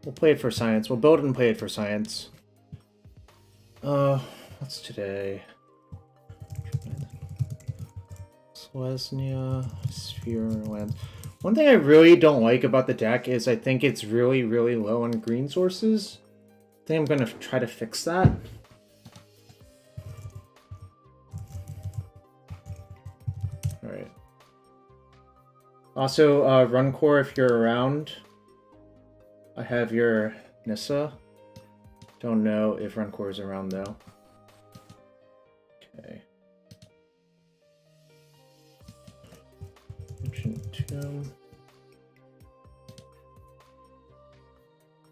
We'll play it for science. We'll build it and play it for science. What's today? Selesnya Lands. One thing I really don't like about the deck is I think it's really, really low on green sources. I think I'm going to try to fix that. Alright. Also, Run Core if you're around. I have your Nissa. Don't know if Run Core is around though. Okay.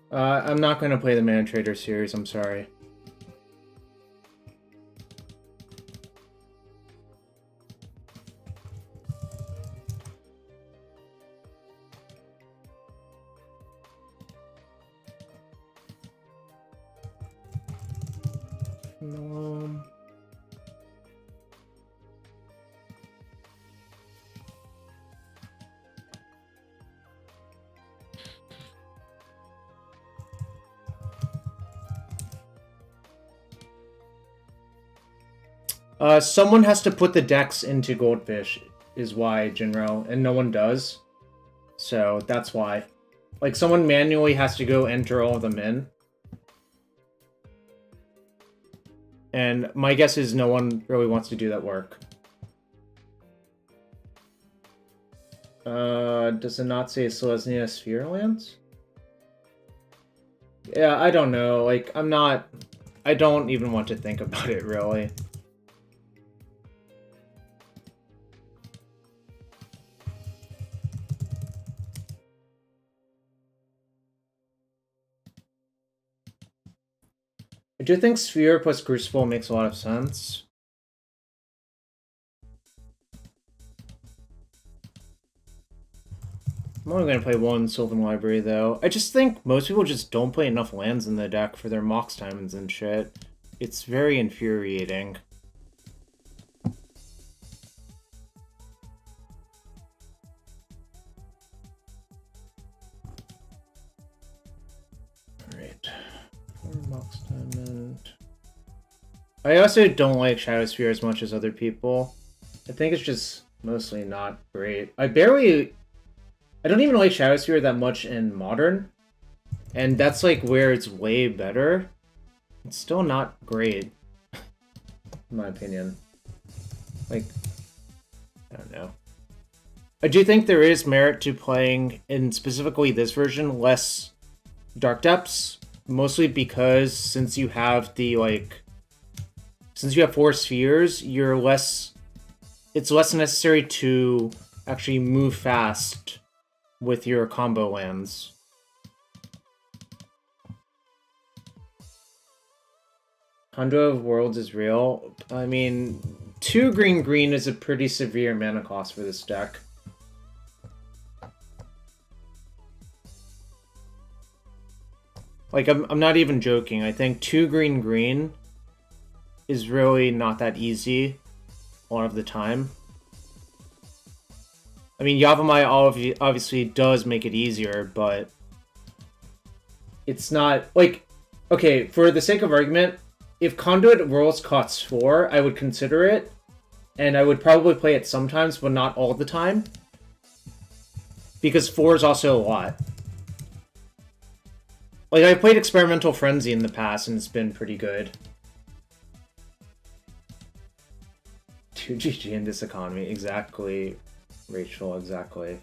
I'm not going to play the Man Trader series, I'm sorry. Someone has to put the decks into Goldfish, is why, Jinro, and no one does. So, that's why. Like, someone manually has to go enter all of them in. And my guess is no one really wants to do that work. Does it not say Selesnya Lands? Yeah, I don't know. Like, I don't even want to think about it, really. I do think Sphere plus Crucible makes a lot of sense. I'm only going to play one Sylvan Library, though. I just think most people just don't play enough lands in the deck for their Mox Diamonds and shit. It's very infuriating. Alright. Mox Diamond. I also don't like Shadow Sphere as much as other people. I think it's just mostly not great. I don't even like Shadow Sphere that much in Modern. And that's like where it's way better. It's still not great. In my opinion. Like, I don't know. I do think there is merit to playing, in specifically this version, less Dark Depths. Mostly because since you have since you have 4 spheres, it's less necessary to actually move fast with your combo lands. Conduit of Worlds is real. I mean, 2 green is a pretty severe mana cost for this deck. Like, I'm not even joking. I think 2 green is really not that easy a lot of the time. I mean, Yavimaya obviously does make it easier, but it's not, like, okay, for the sake of argument, if Conduit Worlds costs 4, I would consider it, and I would probably play it sometimes, but not all the time, because 4 is also a lot. Like, I played Experimental Frenzy in the past, and it's been pretty good. 2 GG in this economy. Exactly, Rachel, exactly.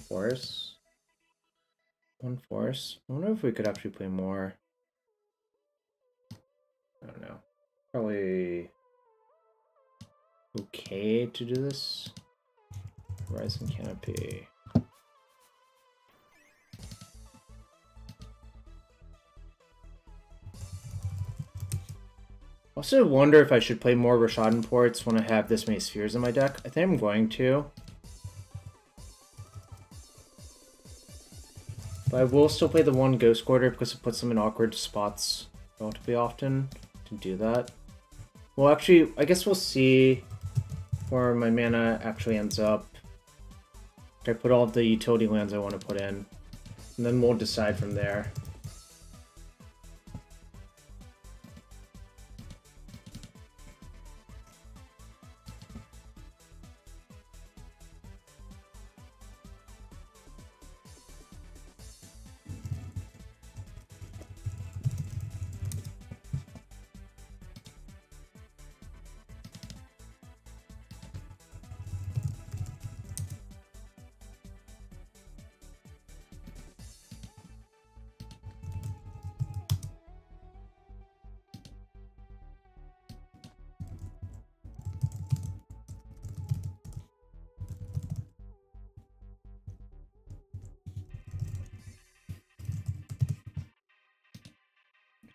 Force. 1 force. I wonder if we could actually play more. I don't know. Probably okay to do this. Horizon Canopy. Also wonder if I should play more Rashadan ports when I have this many spheres in my deck. I think I'm going to. But I will still play the one Ghost Quarter because it puts them in awkward spots relatively often to do that. Well, actually, I guess we'll see where my mana actually ends up. I put all the utility lands I want to put in, and then we'll decide from there.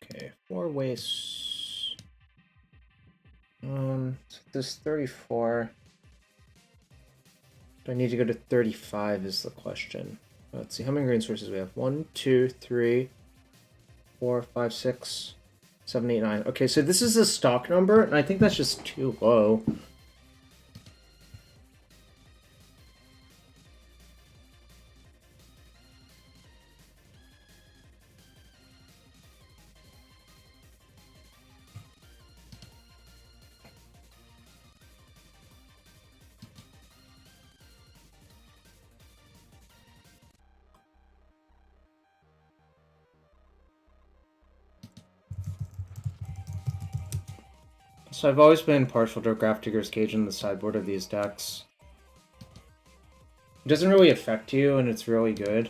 Okay, 4 wastes. This 34. Do I need to go to 35 is the question. Let's see, how many green sources we have? 1, 2, 3, 4, 5, 6, 7, 8, 9. Okay, so this is the stock number, and I think that's just too low. So I've always been partial to Grafdigger's Cage in the sideboard of these decks. It doesn't really affect you, and it's really good.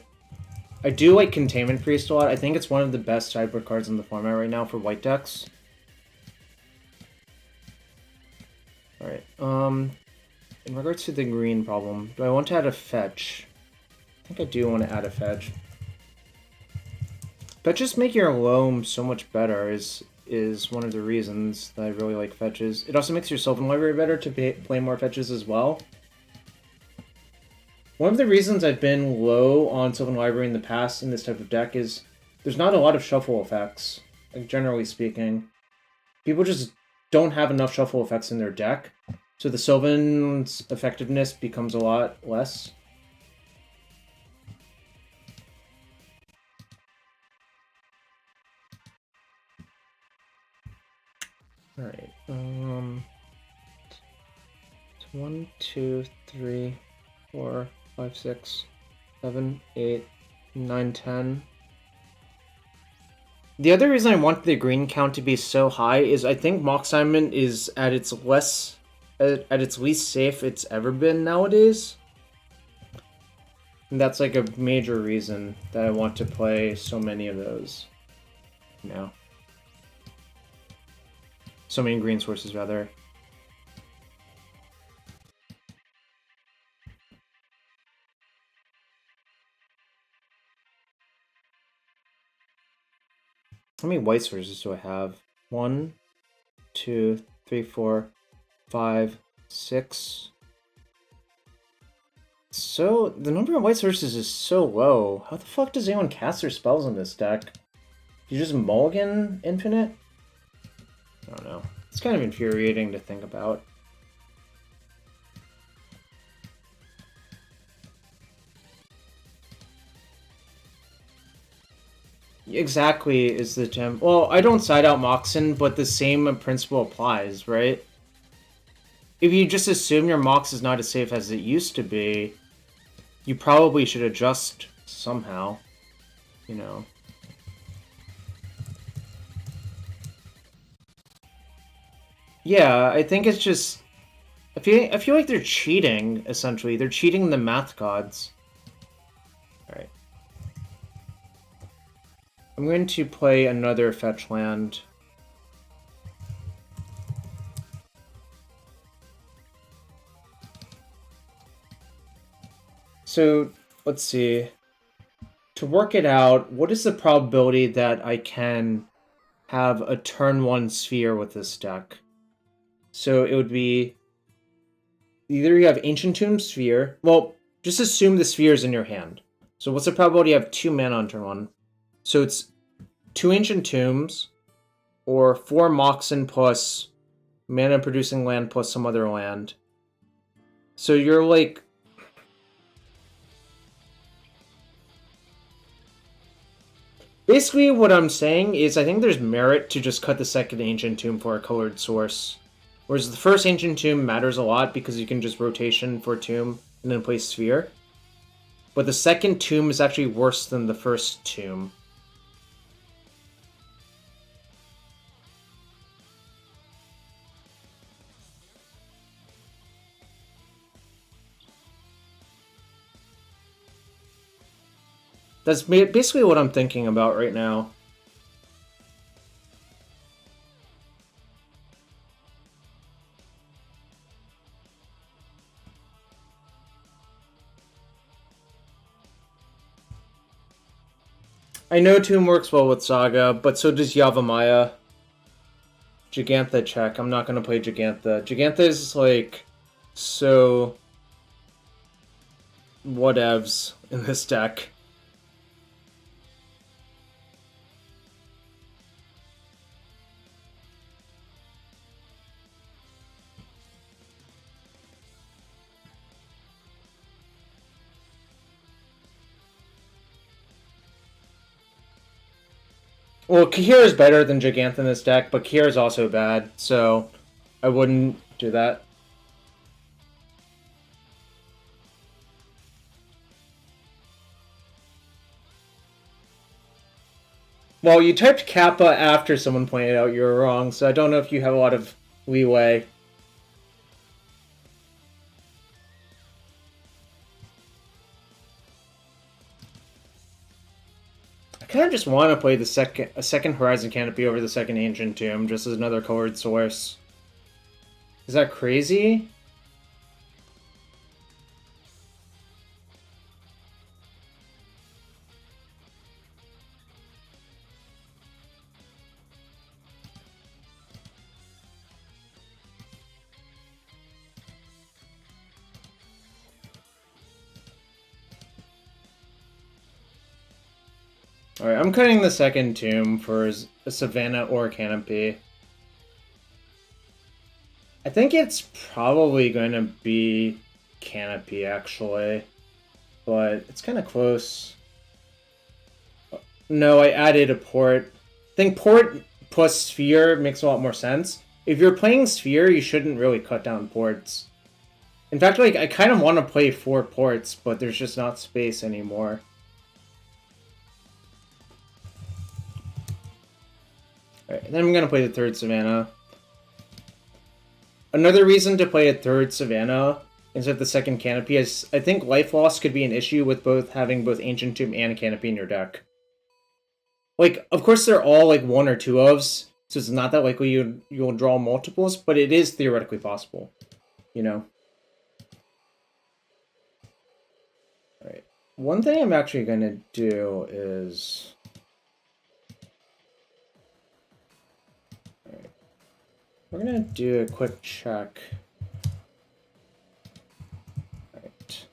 I do like Containment Priest a lot. I think it's one of the best sideboard cards in the format right now for white decks. Alright, in regards to the green problem, do I want to add a fetch? I think I do want to add a fetch. Fetches make your loam so much better is one of the reasons that I really like fetches. It also makes your Sylvan Library better to play more fetches as well. One of the reasons I've been low on Sylvan Library in the past in this type of deck is there's not a lot of shuffle effects, like generally speaking. People just don't have enough shuffle effects in their deck, so the Sylvan's effectiveness becomes a lot less. Alright, 1, 2, 3, 4, 5, 6, 7, 8, 9, 10. The other reason I want the green count to be so high is I think Mox Diamond is at its least safe it's ever been nowadays. And that's like a major reason that I want to play so many of those now. So many green sources, rather. How many white sources do I have? 1, 2, 3, 4, 5, 6. So, the number of white sources is so low. How the fuck does anyone cast their spells in this deck? Do you just mulligan infinite? I don't know. It's kind of infuriating to think about. Exactly is the gem. Well, I don't side out Moxen, but the same principle applies, right? If you just assume your Mox is not as safe as it used to be, you probably should adjust somehow, you know. Yeah, I think it's just... I feel like they're cheating, essentially. They're cheating the math gods. Alright. I'm going to play another fetch land. So, let's see. To work it out, what is the probability that I can have a turn 1 sphere with this deck. So it would be either you have Ancient Tomb Sphere. Well, just assume the sphere is in your hand. So what's the probability you have 2 mana on turn 1? So it's 2 Ancient Tombs, or 4 Moxen plus mana producing land plus some other land. So you're like... Basically what I'm saying is I think there's merit to just cut the second Ancient Tomb for a colored source. Whereas the first Ancient Tomb matters a lot because you can just rotation for Tomb and then play Sphere. But the second Tomb is actually worse than the first Tomb. That's basically what I'm thinking about right now. I know Tomb works well with Saga, but so does Yavimaya. Gigantha check. I'm not going to play Gigantha. Gigantha is like so whatevs in this deck. Well, Kahir is better than Gigantha in this deck, but Kahir is also bad, so I wouldn't do that. Well, you typed Kappa after someone pointed out you were wrong, so I don't know if you have a lot of leeway. I kind of just want to play a second Horizon Canopy over the second Ancient Tomb, just as another colored source. Is that crazy? Alright, I'm cutting the second Tomb for a Savannah or a Canopy. I think it's probably going to be Canopy, actually. But it's kind of close. No, I added a port. I think port plus Sphere makes a lot more sense. If you're playing Sphere, you shouldn't really cut down ports. In fact, like, I kind of want to play 4 ports, but there's just not space anymore. Alright, then I'm going to play the third Savannah. Another reason to play a third Savannah instead of the second Canopy is I think life loss could be an issue with having both Ancient Tomb and a Canopy in your deck. Like, of course they're all like 1 or 2 ofs, so it's not that likely you'll draw multiples, but it is theoretically possible, you know? Alright, one thing I'm actually going to do is... We're going to do a quick check. Alright.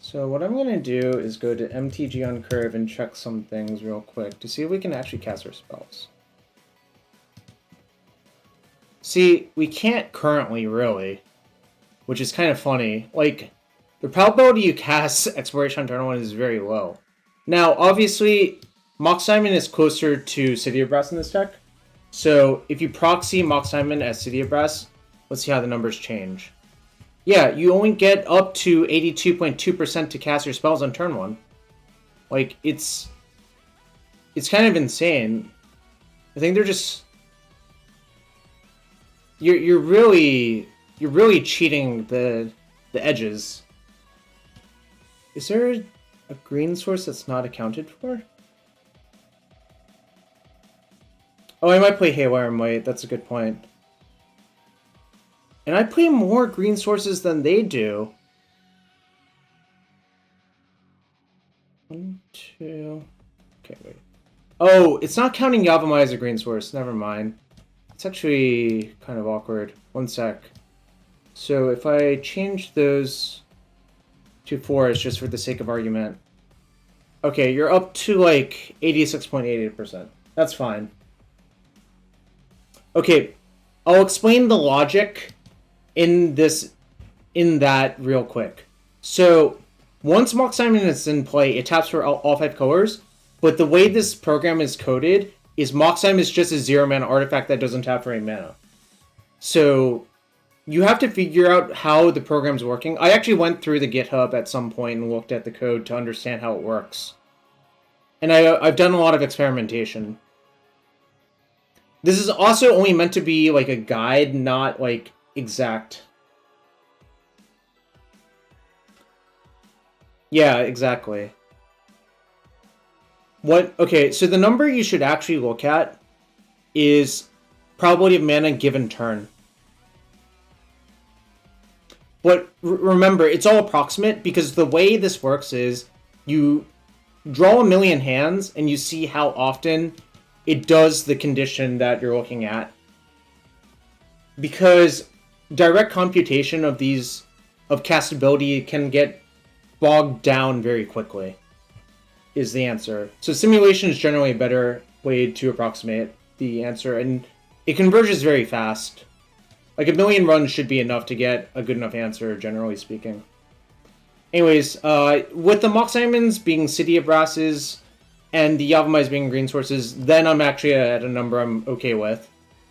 So what I'm going to do is go to MTG on Curve and check some things real quick to see if we can actually cast our spells. See, we can't currently, really, which is kind of funny. Like, the probability you cast Exploration on turn 1 is very low. Now, obviously, Mox Diamond is closer to City of Brass in this deck. So, if you proxy Mox Diamond as City of Brass, let's see how the numbers change. Yeah, you only get up to 82.2% to cast your spells on turn 1. Like, it's kind of insane. I think they're just... You're really cheating the edges. Is there a green source that's not accounted for? Oh, I might play Haywire and White. That's a good point. And I play more green sources than they do. 1, 2... Okay, wait. Oh, it's not counting Yavimaya as a green source. Never mind. It's actually kind of awkward. One sec. So if I change those to forest just for the sake of argument. Okay, you're up to like 86.88%. That's fine. Okay, I'll explain the logic in that real quick. So once Mox Diamond is in play, it taps for all 5 colors, but the way this program is coded is Mox Diamond is just a 0-mana artifact that doesn't tap for any mana. So you have to figure out how the program's working. I actually went through the GitHub at some point and looked at the code to understand how it works. And I've done a lot of experimentation. This is also only meant to be like a guide, not like exact. Yeah, exactly. Okay, so the number you should actually look at is probability of mana given turn. But remember, it's all approximate because the way this works is you draw a million hands and you see how often it does the condition that you're looking at. Because direct computation of castability can get bogged down very quickly, is the answer. So simulation is generally a better way to approximate the answer, and it converges very fast. Like a million runs should be enough to get a good enough answer, generally speaking. Anyways, with the Mox Diamonds being City of Brasses and the Yavimais being green sources, then I'm actually at a number I'm okay with.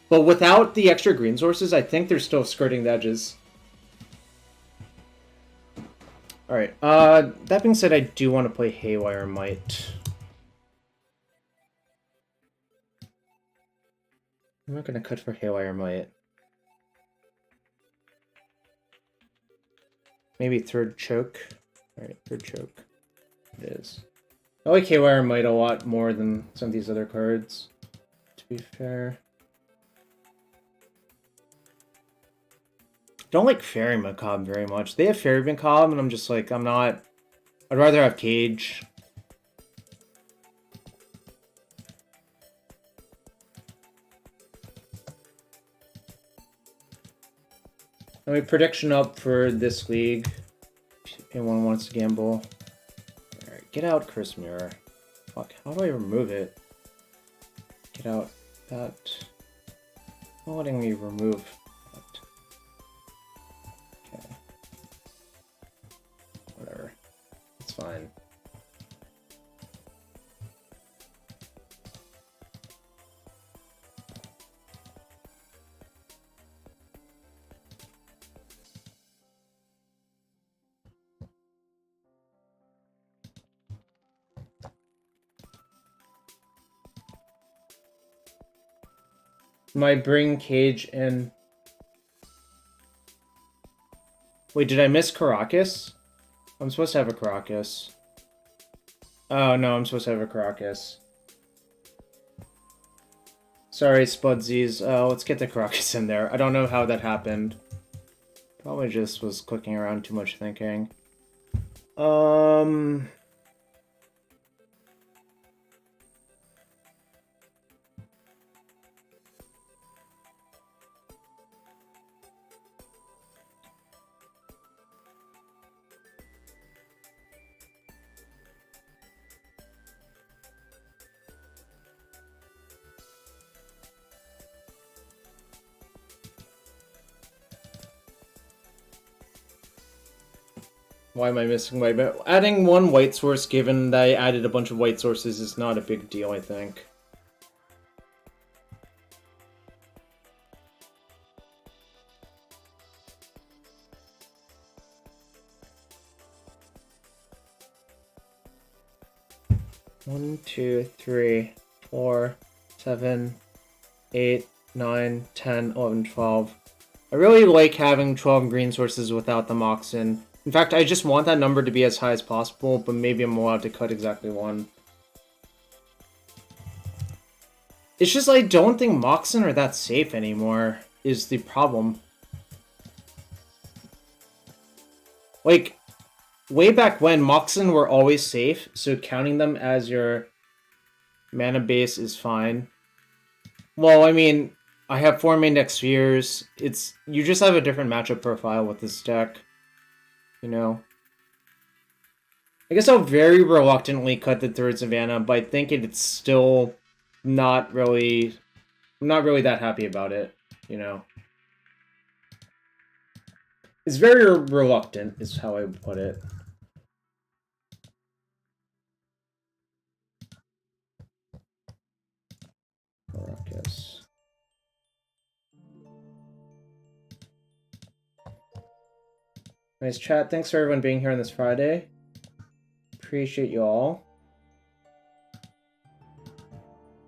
But without the extra green sources, I think they're still skirting the edges. Alright, that being said, I do want to play Haywire Might. I'm not going to cut for Haywire Might. Maybe third choke. Alright, third choke. It is. I like Haywire Might a lot more than some of these other cards, to be fair. Don't like Fairy Macabre very much. They have Fairy Macabre, and I'm just like, I'm not... I'd rather have Cage. Let me prediction up for this league. If anyone wants to gamble. Alright, get out Curse Mirror. Fuck, how do I remove it? Get out that. Not letting me remove that. Okay. Whatever. It's fine. Might bring Cage in. Wait, did I miss Caracas? I'm supposed to have a Caracas. Oh, no, I'm supposed to have a Caracas. Sorry, Spudsies. Let's get the Caracas in there. I don't know how that happened. Probably just was clicking around too much thinking. Why am I missing white? But adding one white source, given that I added a bunch of white sources, is not a big deal, I think. One, 2, 3, 4, 7, 8, 9, 10, 11, 12. I really like having 12 green sources without the Moxen. In fact, I just want that number to be as high as possible, but maybe I'm allowed to cut exactly one. It's just I don't think Moxen are that safe anymore, is the problem. Like, way back when, Moxen were always safe, so counting them as your Mana base is fine. Well, I mean, I have 4 main deck spheres. You just have a different matchup profile with this deck. You know? I guess I'll very reluctantly cut the third Savannah, but I think it's still not really... I'm not really that happy about it, you know? It's very reluctant, is how I would put it. Caracas. Nice chat. Thanks for everyone being here on this Friday. Appreciate you all.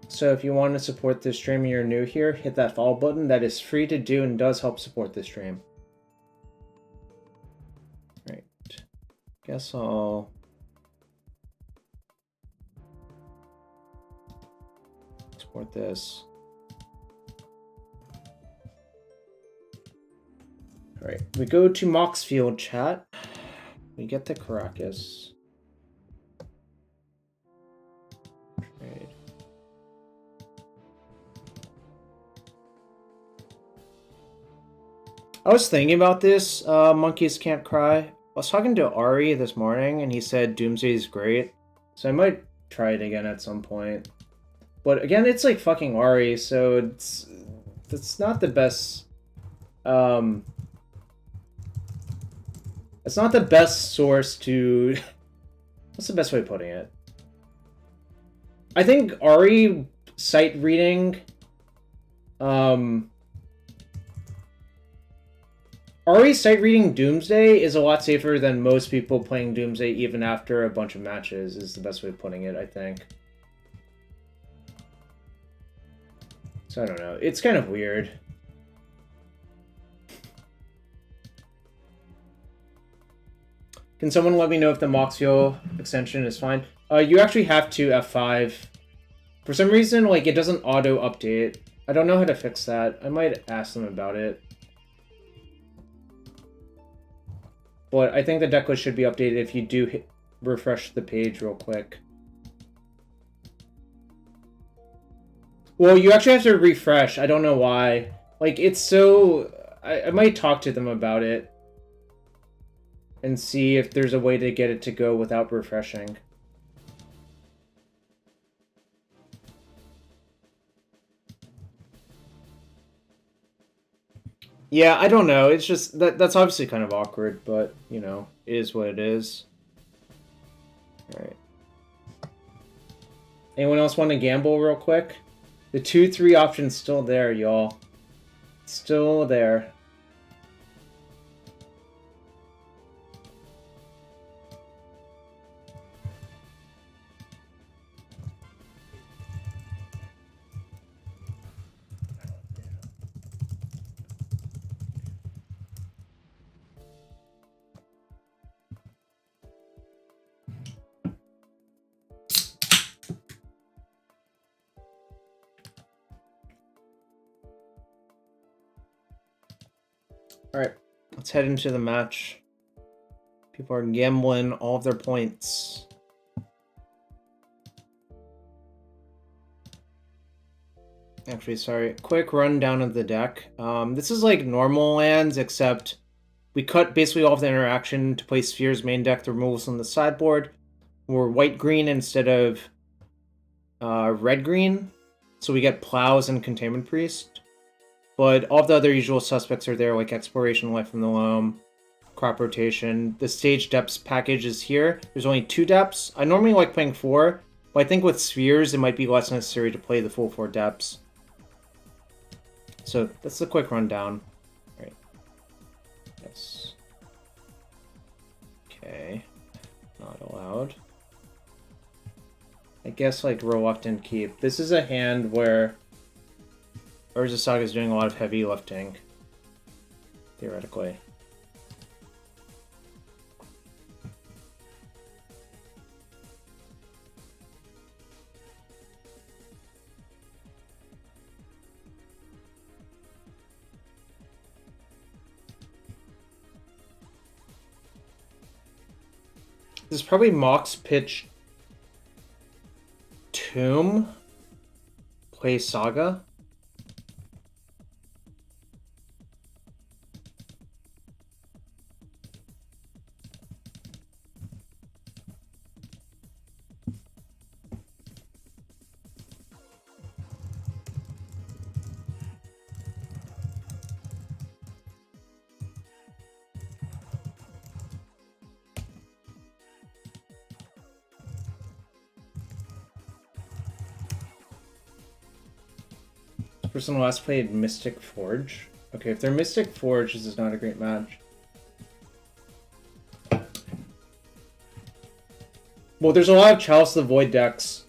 So if you want to support this stream and you're new here, hit that follow button. That is free to do and does help support this stream. Right. Guess I'll... support this. Alright, we go to Mox Field chat. We get the Caracas. Trade. I was thinking about this, Monkeys Can't Cry. I was talking to Ari this morning, and he said Doomsday is great. So I might try it again at some point. But again, it's like fucking Ari, so it's not the best... It's not the best source to... What's the best way of putting it? I think Ari sight reading... Ari sight reading Doomsday is a lot safer than most people playing Doomsday even after a bunch of matches, is the best way of putting it, I think. So I don't know. It's kind of weird. Can someone let me know if the Moxio extension is fine? You actually have to F5. For some reason, like, it doesn't auto-update. I don't know how to fix that. I might ask them about it. But I think the decklist should be updated if you do refresh the page real quick. Well, you actually have to refresh. I don't know why. Like, it's so... I might talk to them about it. And see if there's a way to get it to go without refreshing. Yeah, I don't know. It's just... That's obviously kind of awkward, but, you know, it is what it is. Alright. Anyone else want to gamble real quick? The 2-3 option's still there, y'all. Still there. Alright, let's head into the match. People are gambling all of their points. Actually, sorry. Quick rundown of the deck. This is like normal lands, except we cut basically all of the interaction to play Sphere's main deck, the removals on the sideboard. We're white-green instead of red-green, so we get Plows and Containment Priest. But all of the other usual suspects are there, like Exploration, Life from the Loam, Crop Rotation. The Stage Depths package is here. There's only 2 depths. I normally like playing 4, but I think with Spheres, it might be less necessary to play the full 4 depths. So that's a quick rundown. All right. Yes. Okay. Not allowed. I guess, like, Reluctant Keep. This is a hand where Urza Saga is doing a lot of heavy lifting, theoretically. This is probably Mox pitch Tomb. Play Saga. Person last played Mystic Forge. Okay, if they're Mystic Forge, this is not a great match. Well, there's a lot of Chalice of the Void decks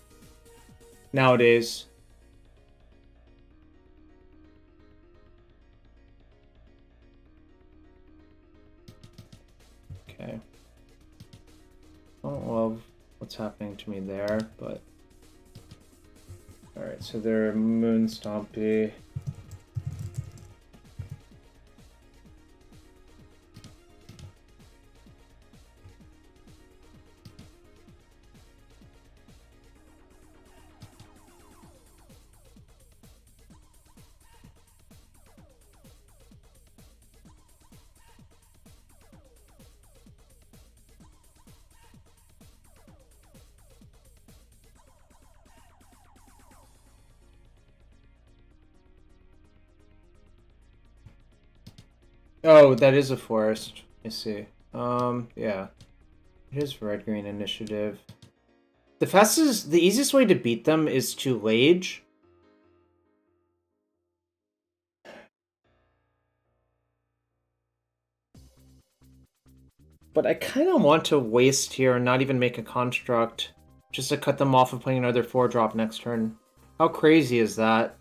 nowadays. Okay. I don't love what's happening to me there, but... Alright, so they're Moon Stompy. Oh, that is a forest. I see. Yeah. It is red-green initiative. The easiest way to beat them is to Lage. But I kind of want to waste here and not even make a construct. Just to cut them off of playing another 4-drop next turn. How crazy is that?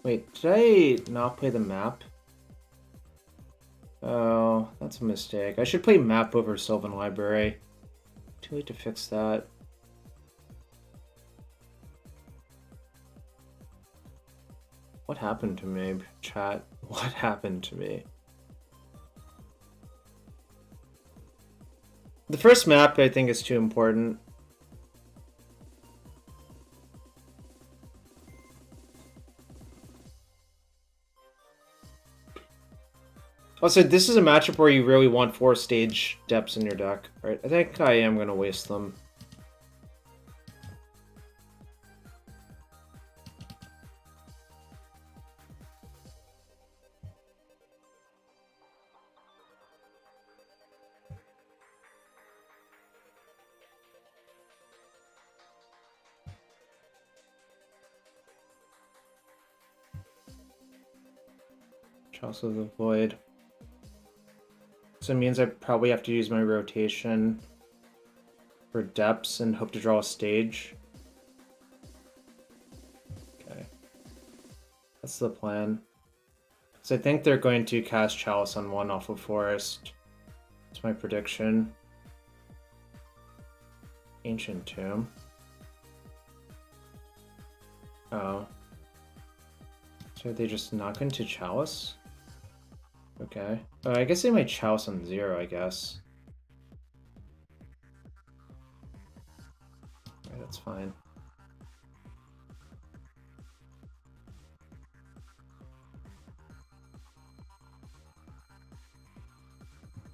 Wait, did I not play the map? Oh, that's a mistake. I should play map over Sylvan Library. Too late to fix that. What happened to me, chat? What happened to me? The first map, I think, is too important. Also, this is a matchup where you really want 4 stage depths in your deck, right? I think I am going to waste them. Chalice of the Void. So it means I probably have to use my rotation for depths and hope to draw a stage. Okay. That's the plan. So I think they're going to cast Chalice on 1 off of Forest. That's my prediction. Ancient Tomb. Oh. So are they just not going to Chalice? Okay. I guess they might Chalice on 0, I guess. Alright, that's fine.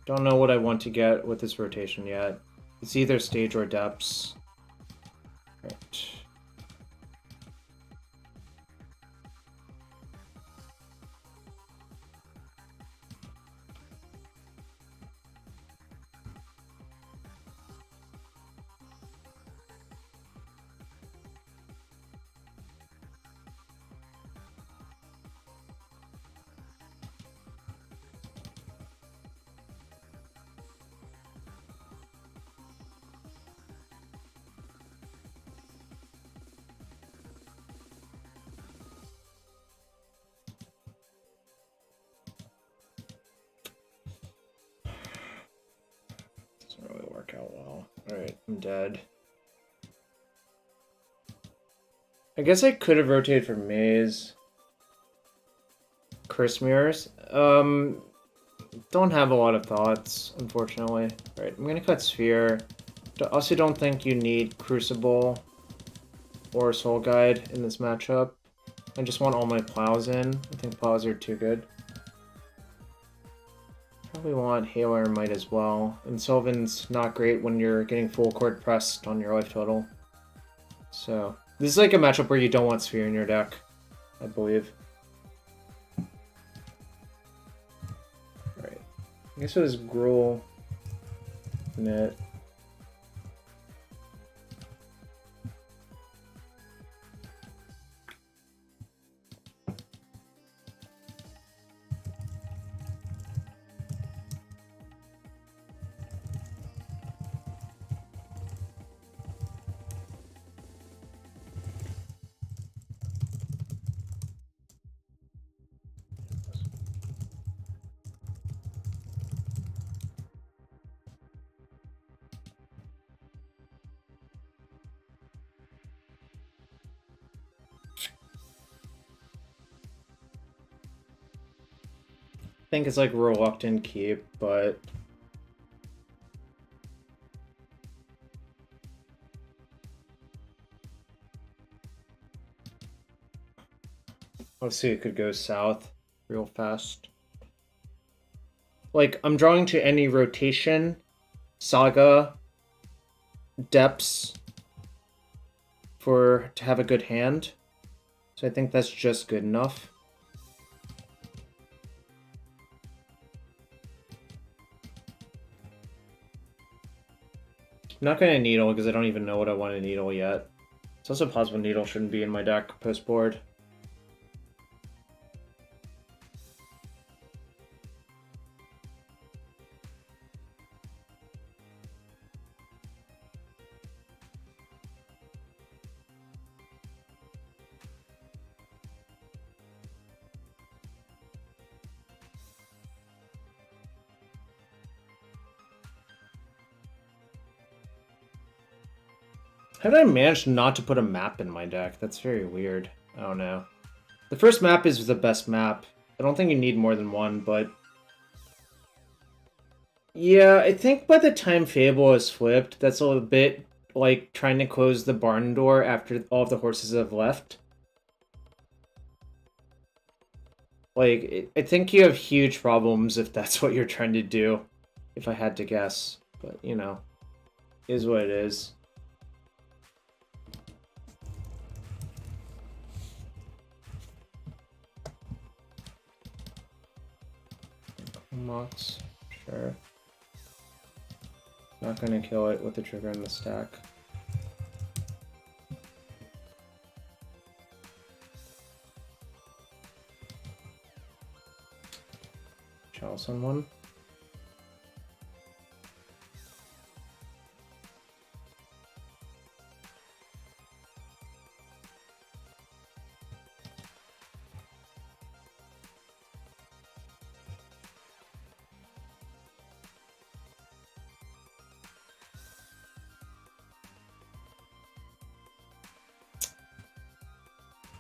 Don't know what I want to get with this rotation yet. It's either stage or depths. Right. Out well. Alright, I'm dead. I guess I could have rotated for Maze. Curse Mirrors. Don't have a lot of thoughts, unfortunately. Alright, I'm gonna cut Sphere. Also don't think you need Crucible or Soul Guide in this matchup. I just want all my plows in. I think plows are too good. Probably want Halo or Might as well. And Sylvan's not great when you're getting full court pressed on your life total. So, this is like a matchup where you don't want Sphere in your deck, I believe. Alright. I guess it was Gruul. Net. I think it's like reluctant keep, but let's see, it could go south real fast. Like, I'm drawing to any rotation, Saga, depths to have a good hand. So I think that's just good enough. I'm not going to Needle because I don't even know what I want to Needle yet. It's also possible Needle shouldn't be in my deck post-board. How did I manage not to put a map in my deck? That's very weird. I don't know. The first map is the best map. I don't think you need more than one, but... yeah, I think by the time Fable is flipped, that's a little bit like trying to close the barn door after all of the horses have left. Like, I think you have huge problems if that's what you're trying to do, if I had to guess. But, you know, is what it is. Mox, sure. Not gonna kill it with the trigger in the stack. Chalice on one.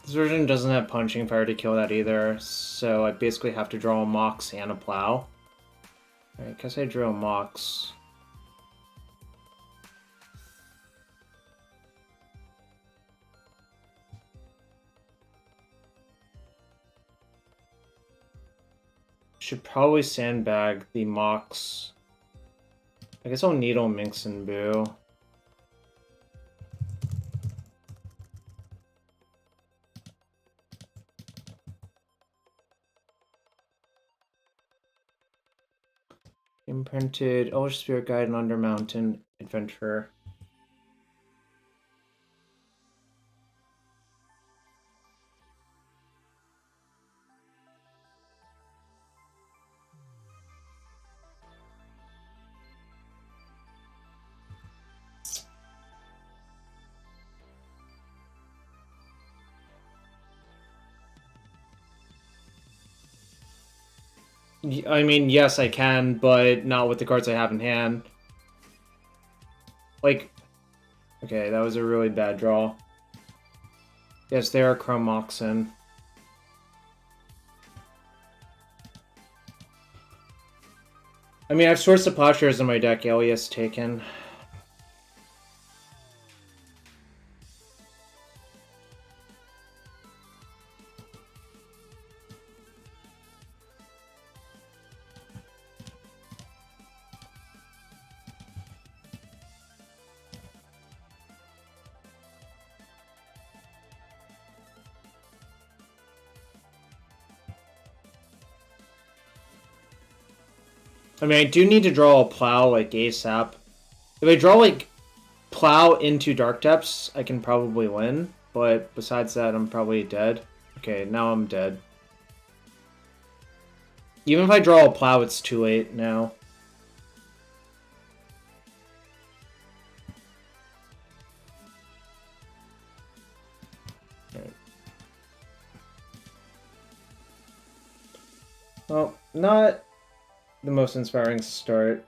This version doesn't have punching fire to kill that either, so I basically have to draw a Mox and a plow. Alright, guess I drew a Mox. Should probably sandbag the Mox. I guess I'll Needle Minx and Boo. Imprinted, Elvish Spirit Guide, and Undermountain Adventurer. I mean, yes, I can, but not with the cards I have in hand. Like, okay, that was a really bad draw. Yes, they are Chrome Moxen. I mean, I have Source of Plowshares in my deck, Alias taken. I mean, I do need to draw a plow, like, ASAP. If I draw, like, plow into Dark Depths, I can probably win. But besides that, I'm probably dead. Okay, now I'm dead. Even if I draw a plow, it's too late now. Right. Well, not the most inspiring start.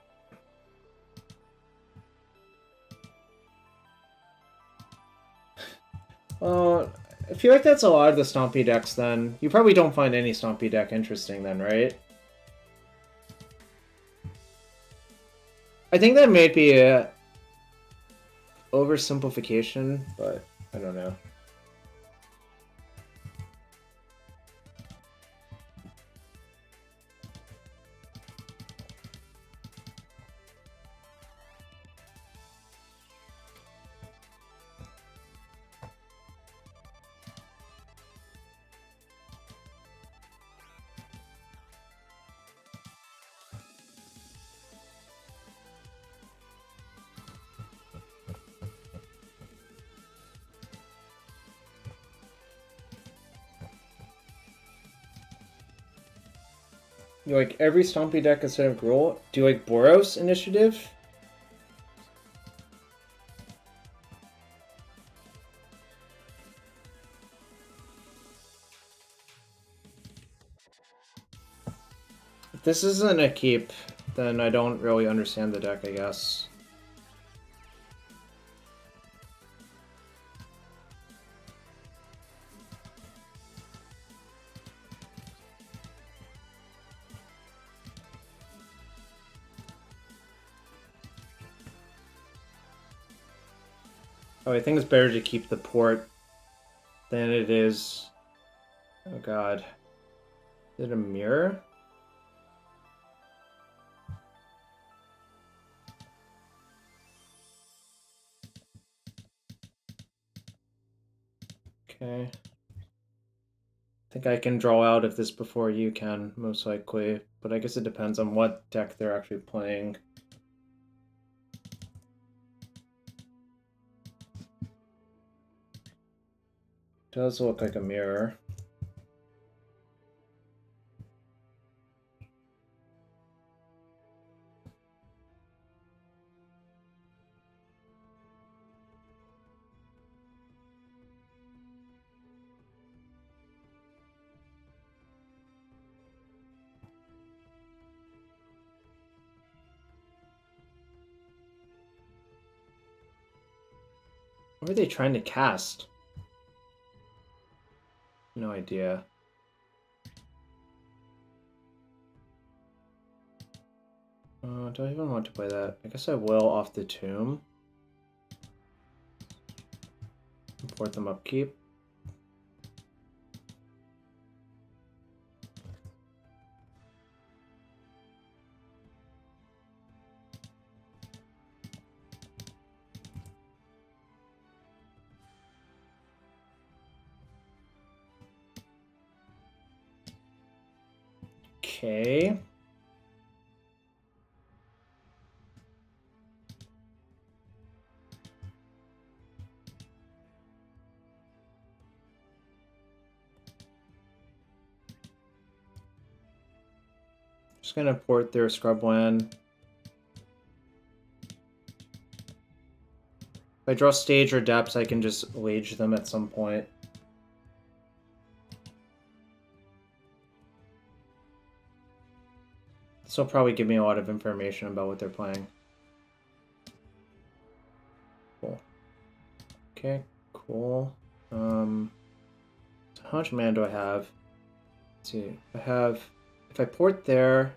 Well, I feel like that's a lot of the Stompy decks then. You probably don't find any Stompy deck interesting then, right? I think that may be a oversimplification, but I don't know. You like every Stompy deck instead of Gruul? Do you like Boros Initiative? If this isn't a keep, then I don't really understand the deck, I guess. Oh, I think it's better to keep the port than it is... Oh god. Is it a mirror? Okay. I think I can draw out of this before you can, most likely. But I guess it depends on what deck they're actually playing. Does look like a mirror. What are they trying to cast? No idea. Do I even want to play that? I guess I will off the tomb. Import them upkeep. Okay. Just gonna port their scrubland. If I draw stage or depths, I can just wage them at some point. This will probably give me a lot of information about what they're playing. Cool. Okay, cool. So how much mana do I have? Let's see. If I port there,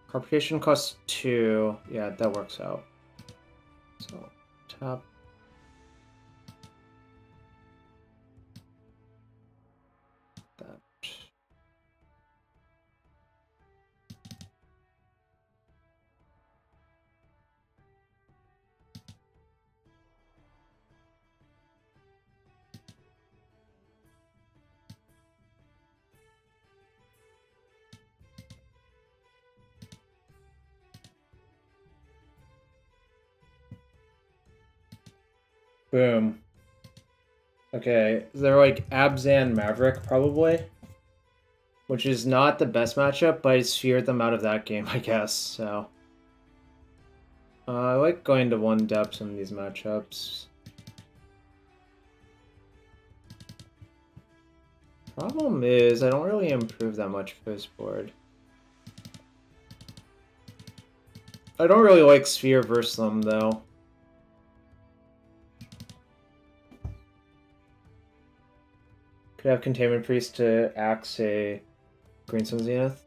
corporation costs 2. Yeah, that works out. So tap. That. Boom. Okay, they're like Abzan Maverick, probably. Which is not the best matchup, but I sphered them out of that game, I guess, so... I like going to one depth in these matchups. Problem is, I don't really improve that much first board. I don't really like Sphere versus them, though. Could have Containment Priest to axe a Greenstone Zenith.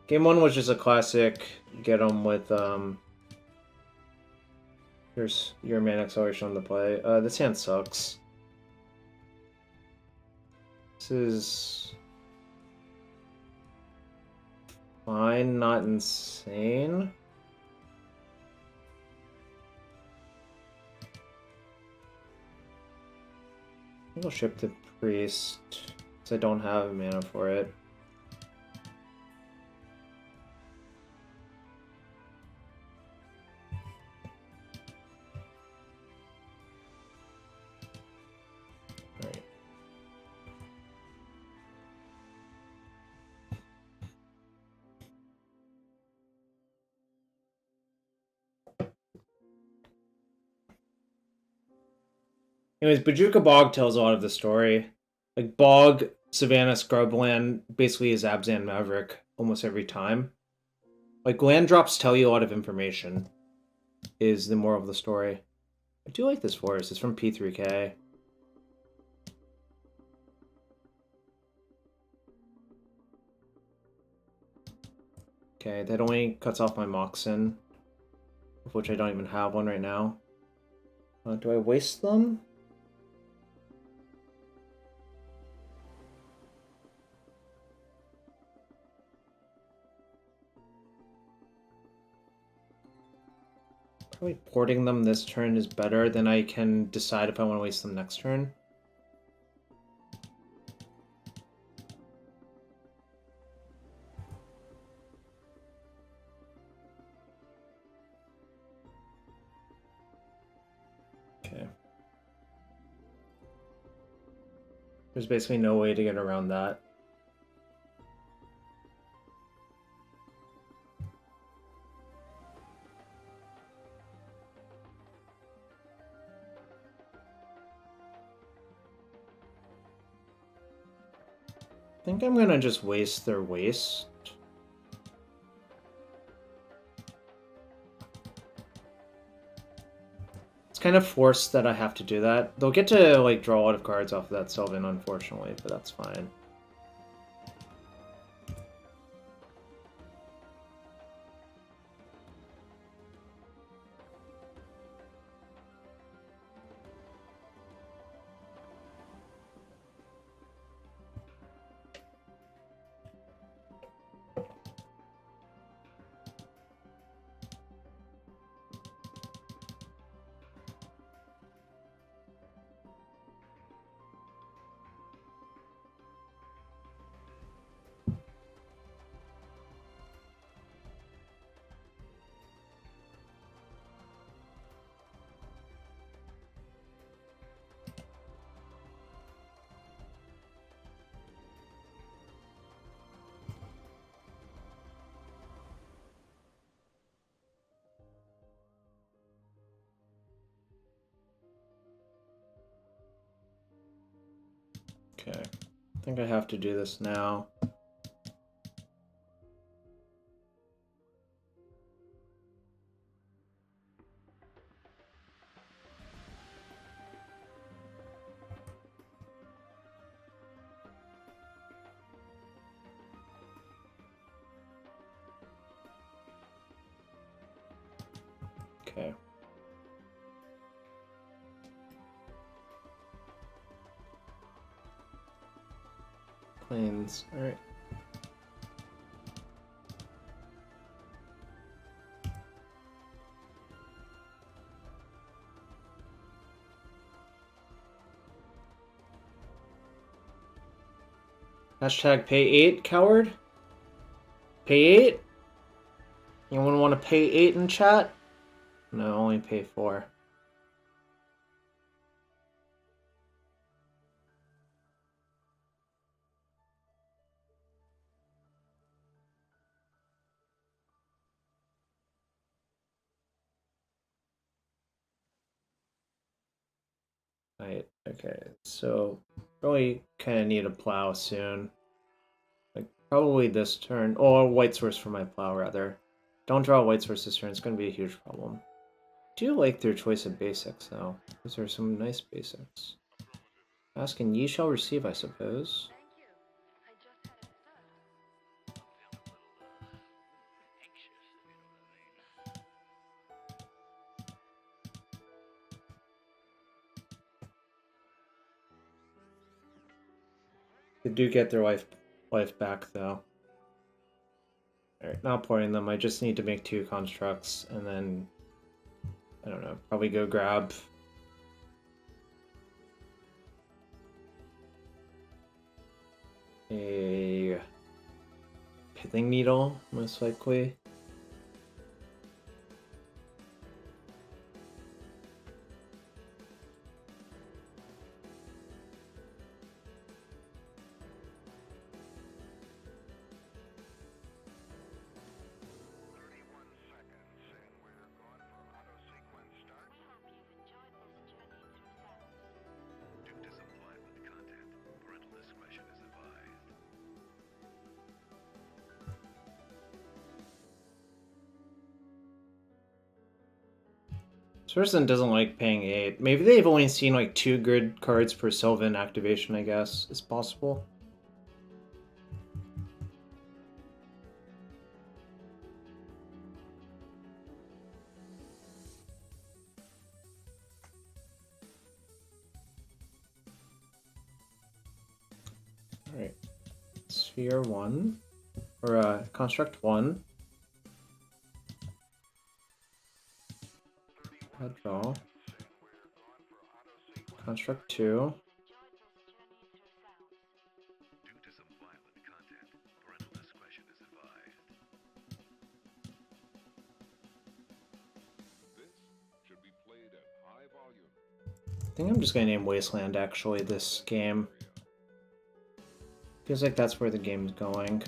Game 1 was just a classic get 'em with, Here's your mana acceleration on the play. This hand sucks. This is... fine, not insane. I think I'll ship the Priest, because I don't have mana for it. Alright. Anyways, Bojuka Bog tells a lot of the story. Like, Bog, Savannah, Scrubland basically is Abzan Maverick almost every time. Like, land drops tell you a lot of information, is the moral of the story. I do like this forest. It's from P3K. Okay, that only cuts off my Moxen, of which I don't even have one right now. Do I waste them? Probably porting them this turn is better, then I can decide if I want to waste them next turn. Okay. There's basically no way to get around that. I think I'm gonna just waste their waste. It's kind of forced that I have to do that. They'll get to, like, draw a lot of cards off of that Sylvan, unfortunately, but that's fine. Okay, I think I have to do this now. Okay. Planes, alright. Hashtag pay 8, coward. Pay 8? Anyone want to pay 8 in chat? No, only pay 4. Right, okay, so really kind of need a plow soon. Like, probably this turn. Or white source for my plow, rather. Don't draw white source this turn, it's going to be a huge problem. I do like their choice of basics, though. Those are some nice basics. Ask and ye shall receive, I suppose. They do get their life back, though. Alright, not pouring them. I just need to make 2 constructs, and then, I don't know, probably go grab a pithing needle, most likely. This person doesn't like paying 8. Maybe they've only seen like 2 grid cards per Sylvan activation, I guess. Is possible. Alright. Sphere 1. Or construct 1. Draw. Construct 2. I think I'm just gonna name Wasteland actually this game. Feels like that's where the game's going.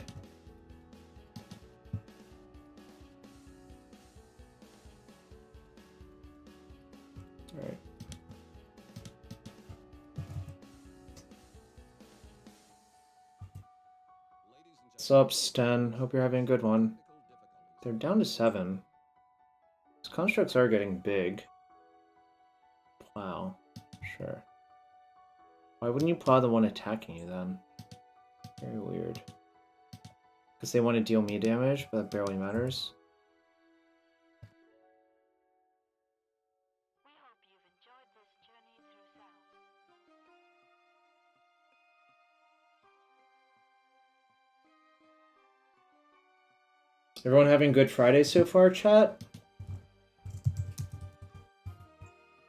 Alright. What's up, Sten? Hope you're having a good one. They're down to 7. These constructs are getting big. Plow. Sure. Why wouldn't you plow the one attacking you then? Very weird. Because they want to deal me damage, but that barely matters. Everyone having Good Friday so far, chat?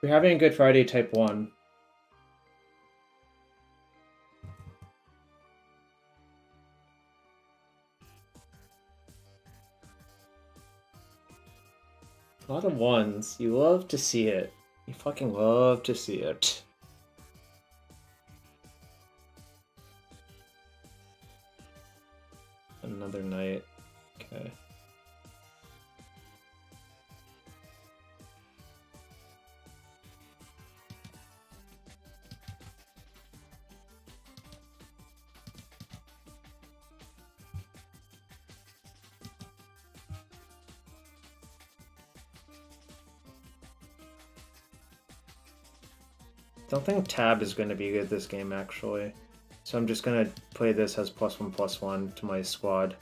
We're having a Good Friday type 1. A lot of 1s. You love to see it. You fucking love to see it. Another night. Okay. Don't think tab is going to be good this game, actually. So I'm just going to play this as +1/+1 to my squad.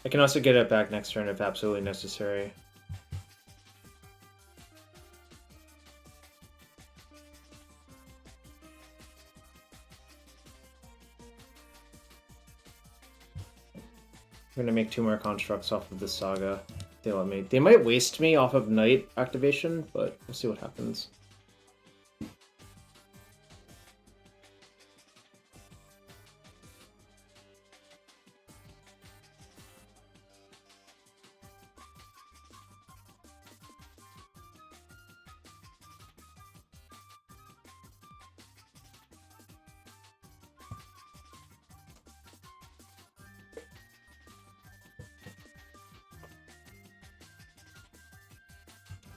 I can also get it back next turn if absolutely necessary. I'm going to make 2 more constructs off of this Saga. They let me. They might waste me off of Knight activation, but we'll see what happens.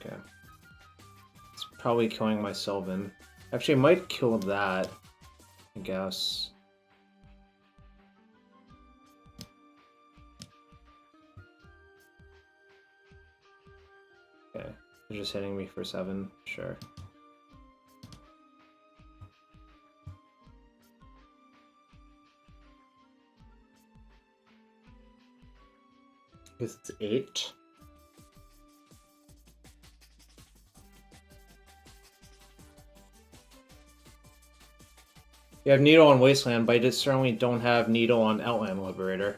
Okay. It's probably killing my Sylvan. Actually, it might kill that, I guess. Okay, they're just hitting me for 7, sure. Because it's 8. You have Needle on Wasteland, but I just certainly don't have Needle on Outland Liberator.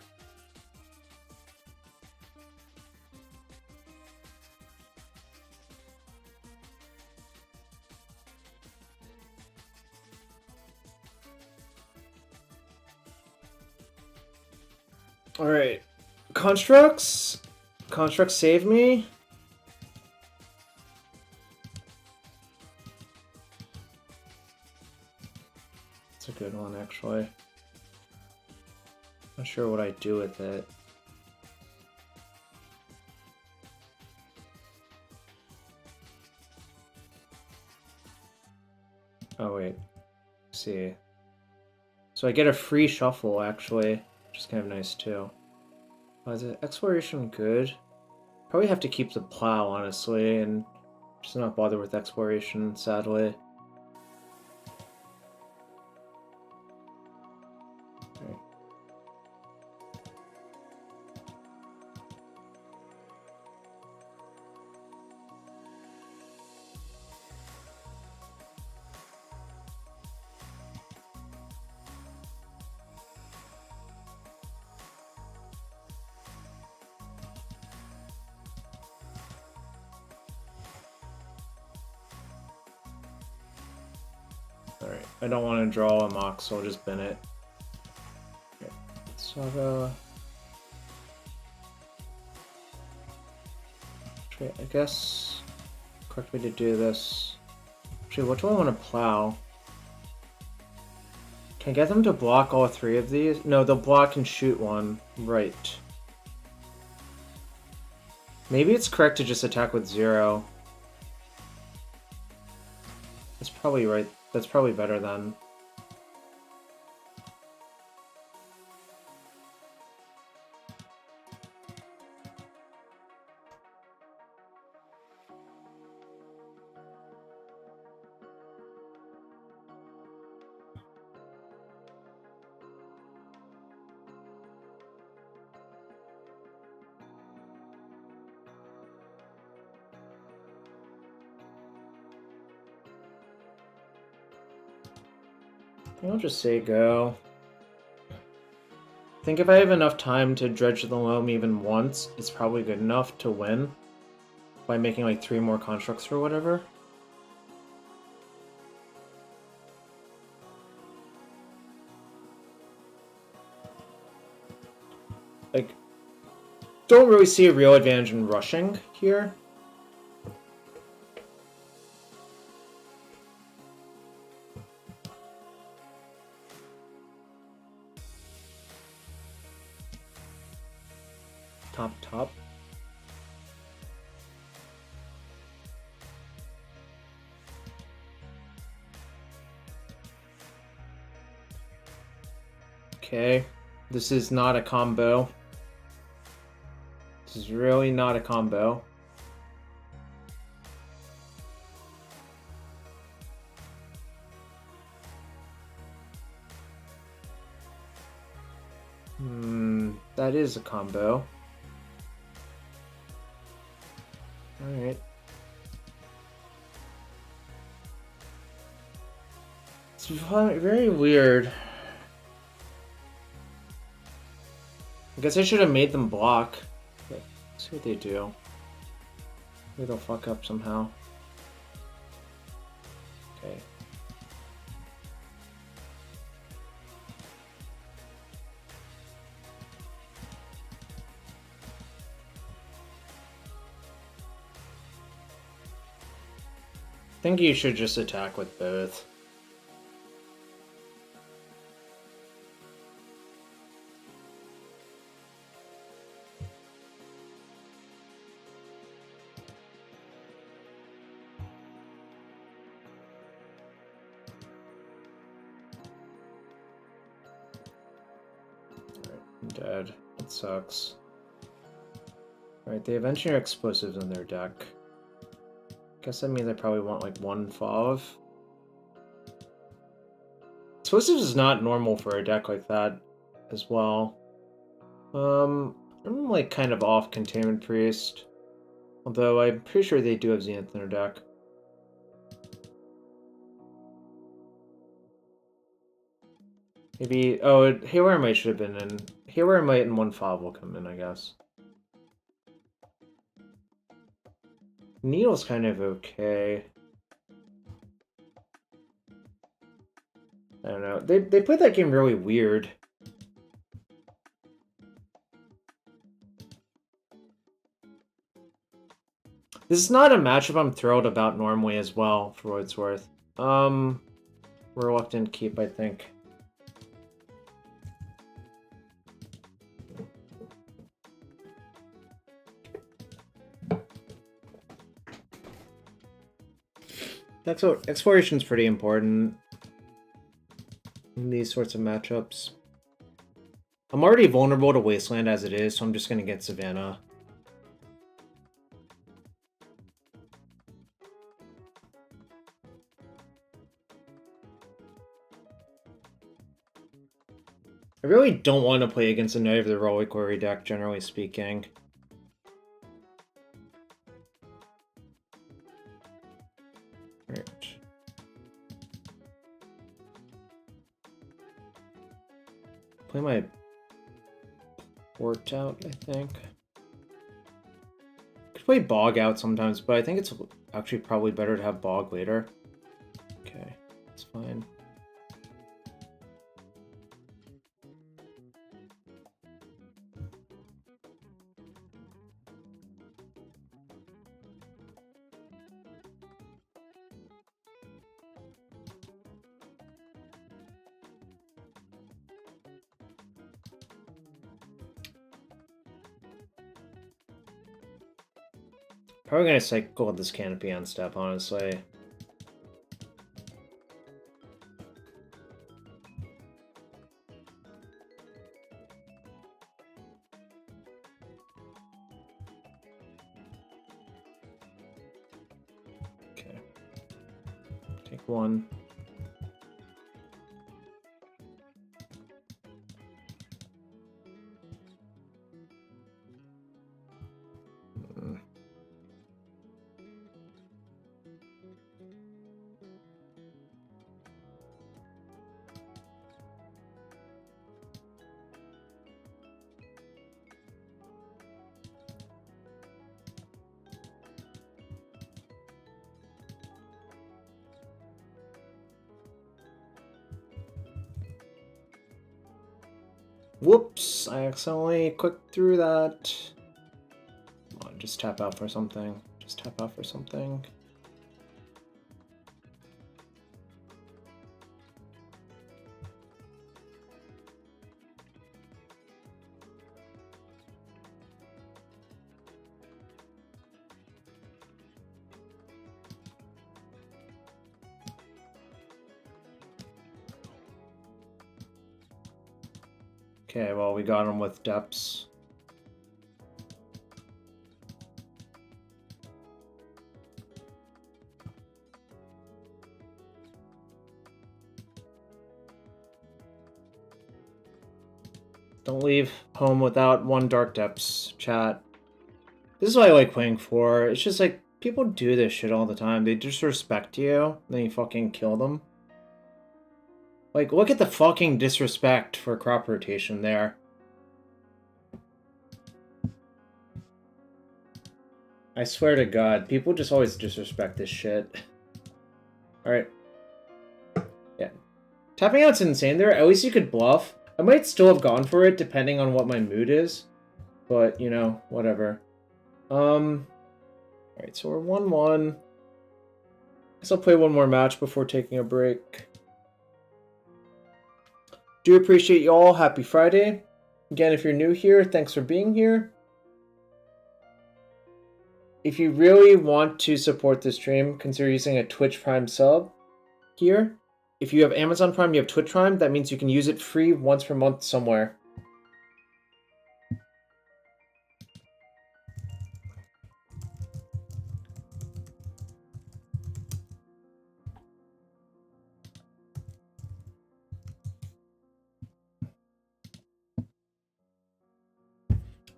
Alright. Constructs? Constructs save me? It's a good one, actually. Not sure what I do with it. Oh, wait. Let's see. So I get a free shuffle, actually, which is kind of nice, too. Is it exploration good? Probably have to keep the plow, honestly, and just not bother with exploration, sadly. Okay. Alright, I don't want to draw a Mox, so I'll just bin it. Okay. Saga. Actually, I guess correct way to do this. Actually, what do I want to plow? Can I get them to block all 3 of these? No, they'll block and shoot one. Right. Maybe it's correct to just attack with 0. That's probably right. That's probably better then. I'll just say go. I think if I have enough time to dredge the loam even once, it's probably good enough to win by making like 3 more constructs or whatever. Like, don't really see a real advantage in rushing here. Top. Okay, this is not a combo. This is really not a combo. That is a combo. Alright. It's very weird. I guess I should have made them block. But let's see what they do. Maybe they'll fuck up somehow. Okay. I think you should just attack with both. dead. It sucks. Alright, they have engineer explosives in their deck. Guess that means I probably want like 1 FOV. Explosives is not normal for a deck like that as well. I'm like kind of off Containment Priest. Although I'm pretty sure they do have Zenith in their deck. Maybe, oh, Haywire Might should have been in. Haywire Might and 1 FOV will come in, I guess. Needle's kind of okay. I don't know. They played that game really weird. This is not a matchup I'm thrilled about normally as well, for what it's worth. Reluctant keep, I think. Exploration's pretty important in these sorts of matchups. I'm already vulnerable to Wasteland as it is, so I'm just gonna get Savannah. I really don't want to play against a Knight of the Reliquary deck, generally speaking. Right. Play my Port out, I think. Could play Bog out sometimes, but I think it's actually probably better to have Bog later. Okay, that's fine. Probably gonna cycle this Canopy on step, honestly. Okay. Take 1. Whoops, I accidentally clicked through that. Come on, just tap out for something. Just tap out for something. Okay, well, we got him with depths. Don't leave home without 1 Dark Depths, chat. This is what I like playing for. It's just like, people do this shit all the time. They disrespect you, then you fucking kill them. Like, look at the fucking disrespect for crop rotation there. I swear to God, people just always disrespect this shit. Alright. Yeah. Tapping out's insane there. At least you could bluff. I might still have gone for it, depending on what my mood is. But, you know, whatever. Alright, so we're 1-1. Guess I'll play 1 more match before taking a break. Do appreciate you all. Happy Friday. Again, if you're new here, thanks for being here. If you really want to support this stream, consider using a Twitch Prime sub here. If you have Amazon Prime, you have Twitch Prime, that means you can use it free once per month somewhere.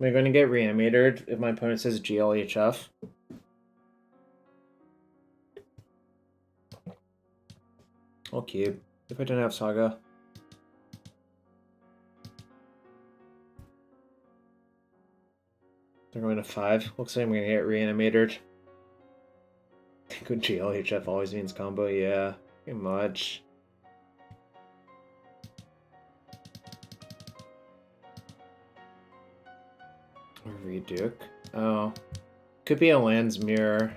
Am I going to get reanimated if my opponent says GLHF? I'll keep. If I don't have Saga. They're going to 5. Looks like I'm going to get reanimated. Good GLHF always means combo, yeah. Pretty much. Or Reduke. Oh. Could be a Lands Mirror.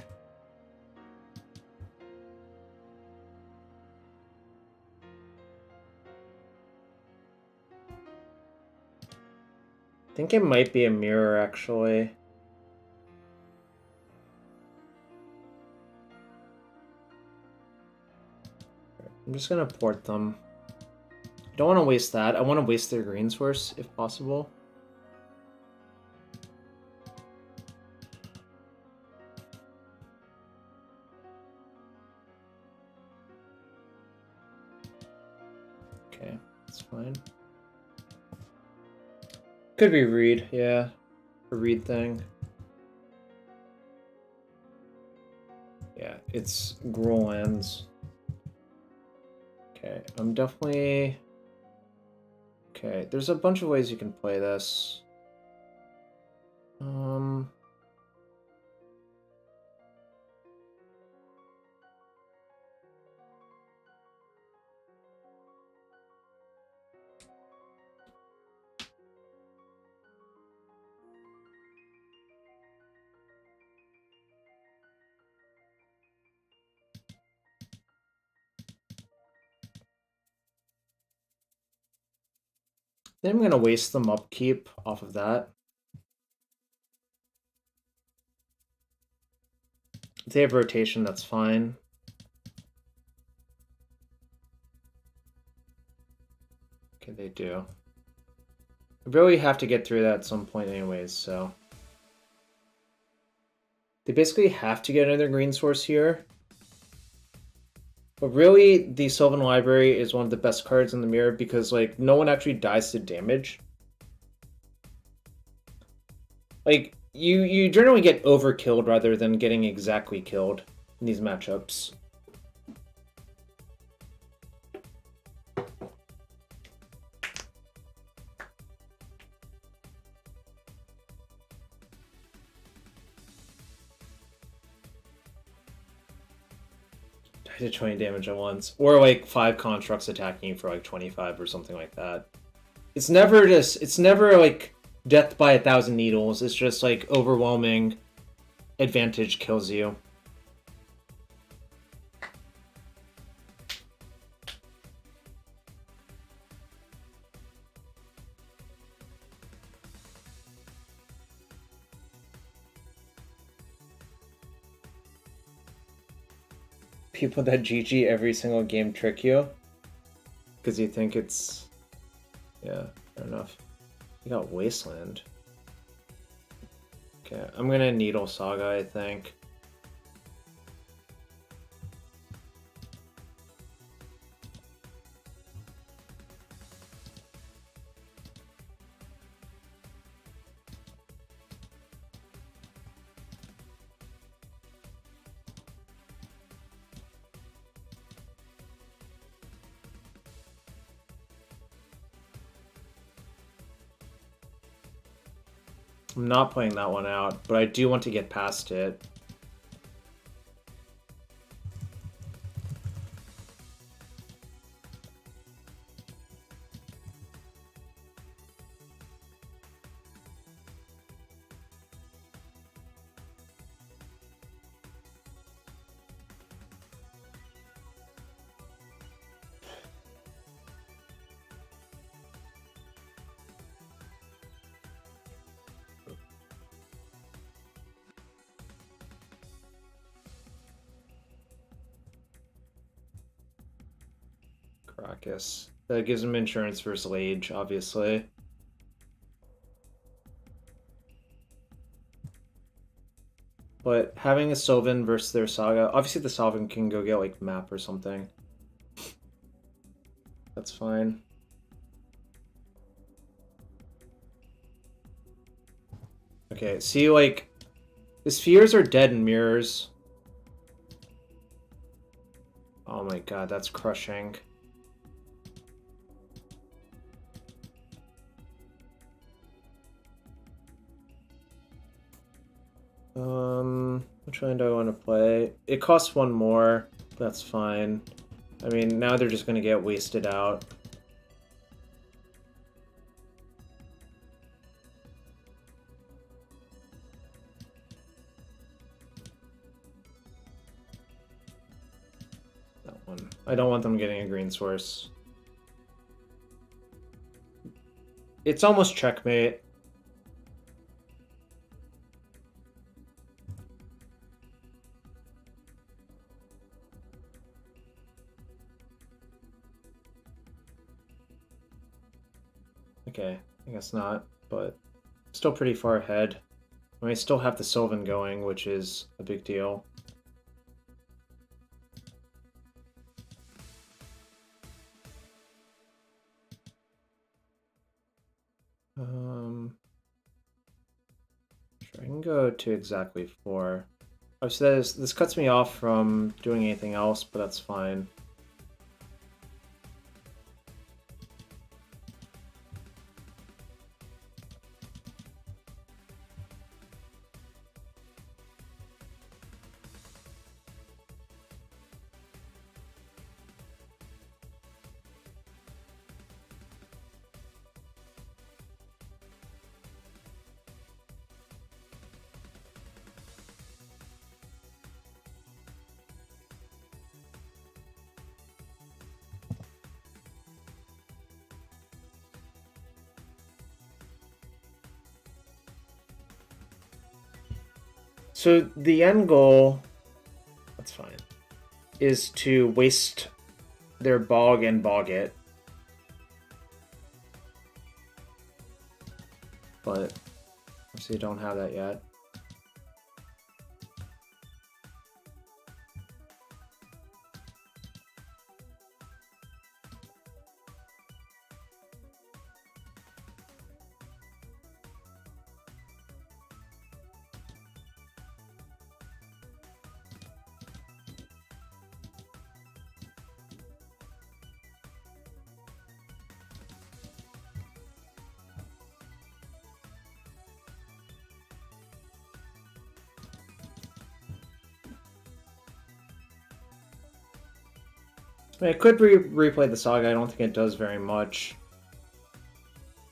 I think it might be a mirror, actually. I'm just gonna port them. I don't want to waste that. I want to waste their green source, if possible. Okay, that's fine. Could be read, yeah. A read thing. Yeah, it's Gruul Lands. Okay, I'm definitely... Okay, there's a bunch of ways you can play this. Then I'm going to waste them upkeep off of that. If they have rotation, that's fine. Okay, they do. I really have to get through that at some point anyways, so... They basically have to get another green source here. But really, the Sylvan Library is one of the best cards in the mirror because, like, no one actually dies to damage. Like, you generally get overkilled rather than getting exactly killed in these matchups. Did 20 damage at once, or like 5 constructs attacking you for like 25 or something like that. It's never like death by 1,000 needles. It's just like overwhelming advantage kills you. People that GG every single game trick you because you think it's... Yeah, fair enough. You got Wasteland. Okay, I'm gonna Needle Saga, I think. I'm not playing that one out, but I do want to get past it. That gives him insurance versus Age, obviously. But having a Sylvan versus their Saga, obviously the Sylvan can go get like map or something. That's fine. Okay, see, like, the spheres are dead in mirrors. Oh my god, that's crushing. Which one do I want to play? It costs one more. That's fine. I mean, now they're just gonna get wasted out. That one. I don't want them getting a green source. It's almost checkmate. Okay, I guess not, but still pretty far ahead. I mean, I still have the Sylvan going, which is a big deal. Sure, I can go to exactly 4. Obviously, this cuts me off from doing anything else, but that's fine. So the end goal, that's fine, is to waste their bog and bog it. But obviously don't have that yet. I mean, I could replay the Saga. I don't think it does very much.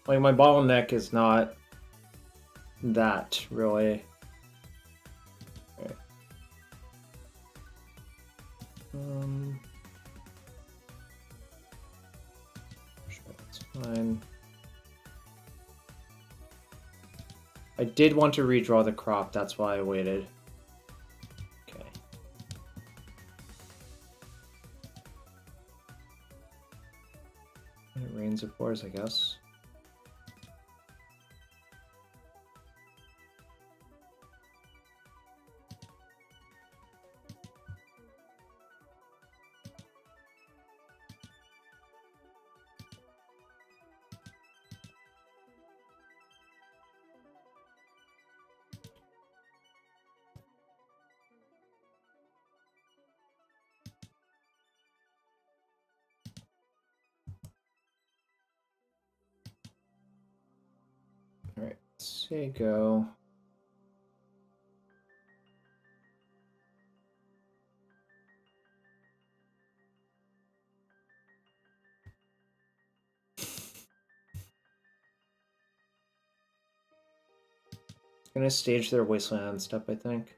Like, my bottleneck is not that, really. Okay. Sure, that's fine. I did want to redraw the crop, that's why I waited. Okay. And it rains, of course, I guess. Alright, say go. Gonna stage their Wasteland step, I think.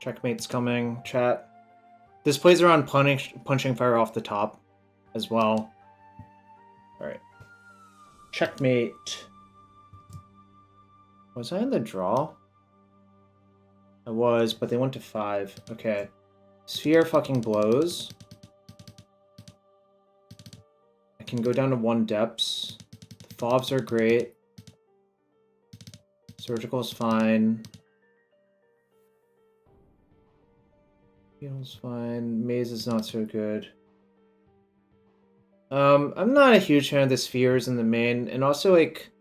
Checkmate's coming, chat. This plays around punching fire off the top as well. Alright. Checkmate. Was I in the draw? I was, but they went to 5. Okay. Sphere fucking blows. I can go down to 1 depths. The fobs are great. Surgical's fine. Heal's fine. Maze is not so good. I'm not a huge fan of the spheres in the main, and also, like,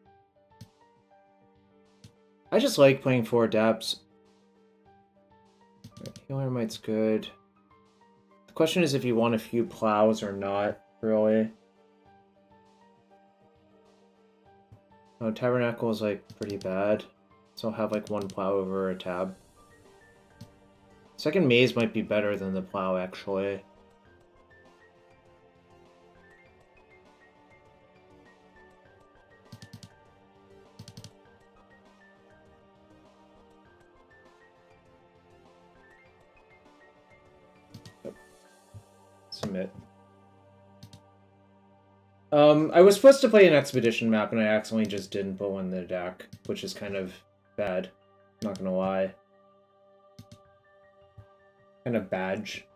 I just like playing 4 depths. Healer Might's good. The question is if you want a few plows or not, really. Oh, Tabernacle is, like, pretty bad. So I'll have, like, 1 plow over a tab. Second Maze might be better than the plow, actually. Submit. I was supposed to play an expedition map and I accidentally just didn't put one in the deck, which is kind of bad. Not gonna lie. Kind of badge.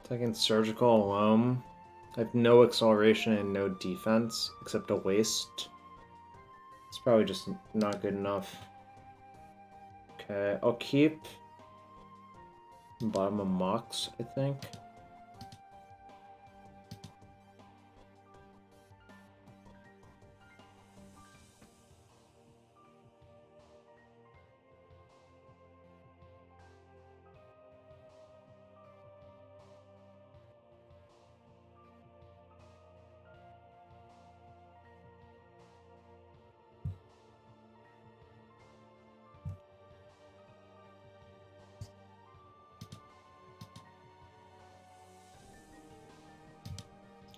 Second Surgical alone. I have no acceleration and no defense, except a waste. It's probably just not good enough. Okay, I'll keep bottom of Mox, I think.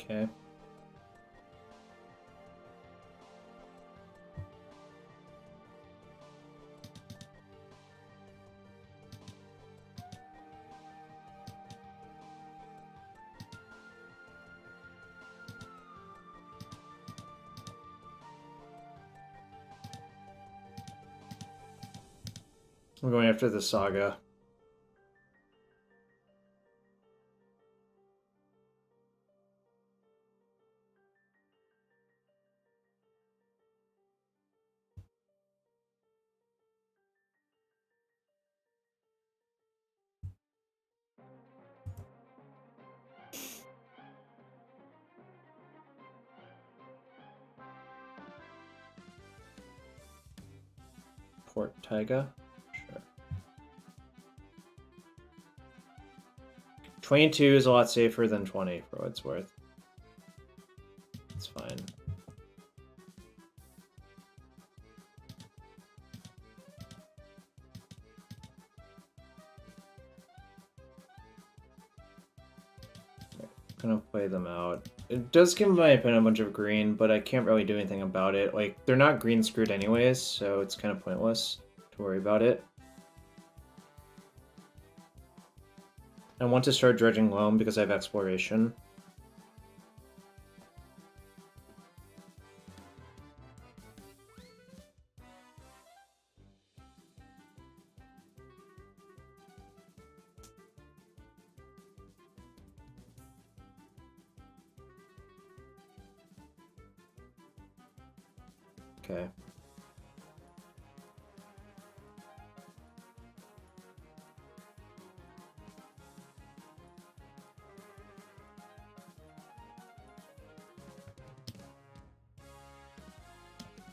Okay. I'm going after the Saga. Port Taiga. Sure. 22 is a lot safer than 20 for what it's worth. It's fine. Gonna play them out. It does give my opponent a bunch of green, but I can't really do anything about it. Like, they're not green screwed anyways, so it's kind of pointless to worry about it. I want to start dredging loam because I have exploration. Okay.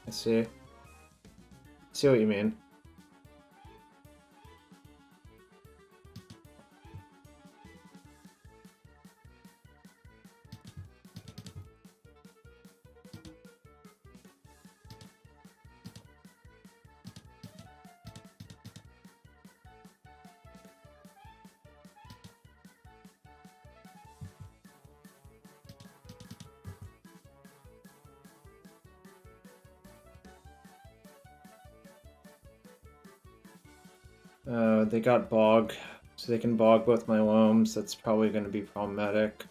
I see. See what you mean. They got bog, so they can bog both my loams. That's probably going to be problematic.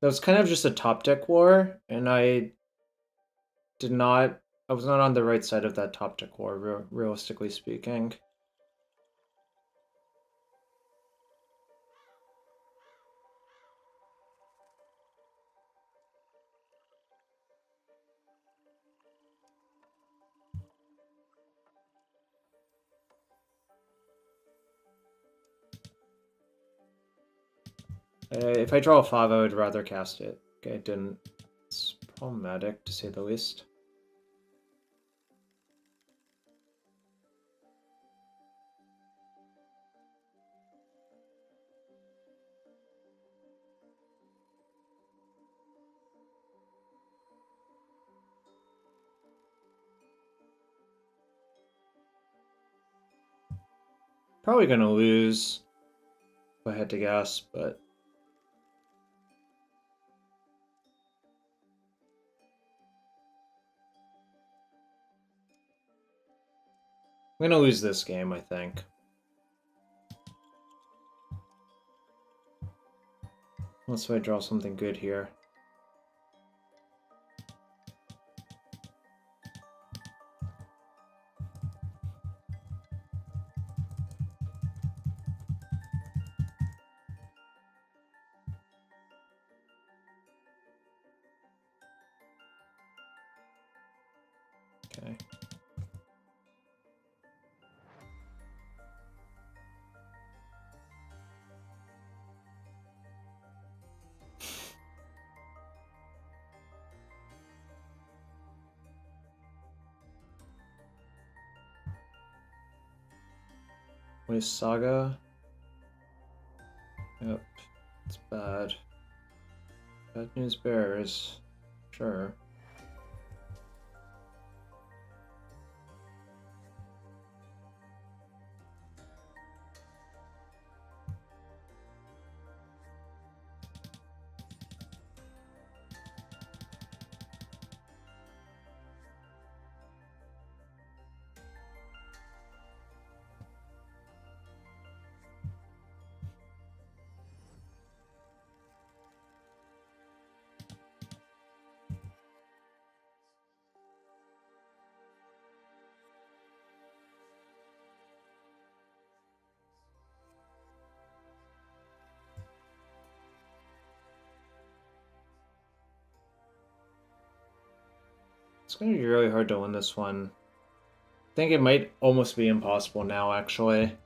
That was kind of just a top deck war, and I was not on the right side of that top deck war, realistically speaking. If I draw a 5, I would rather cast it. Okay, I didn't. It's problematic, to say the least. Probably gonna lose if I had to guess, but I'm gonna lose this game, I think. Unless I draw something good here. Okay. What is Saga? Yep, it's bad. Bad news bears. Sure. It's gonna be really hard to win this one. I think it might almost be impossible now, actually.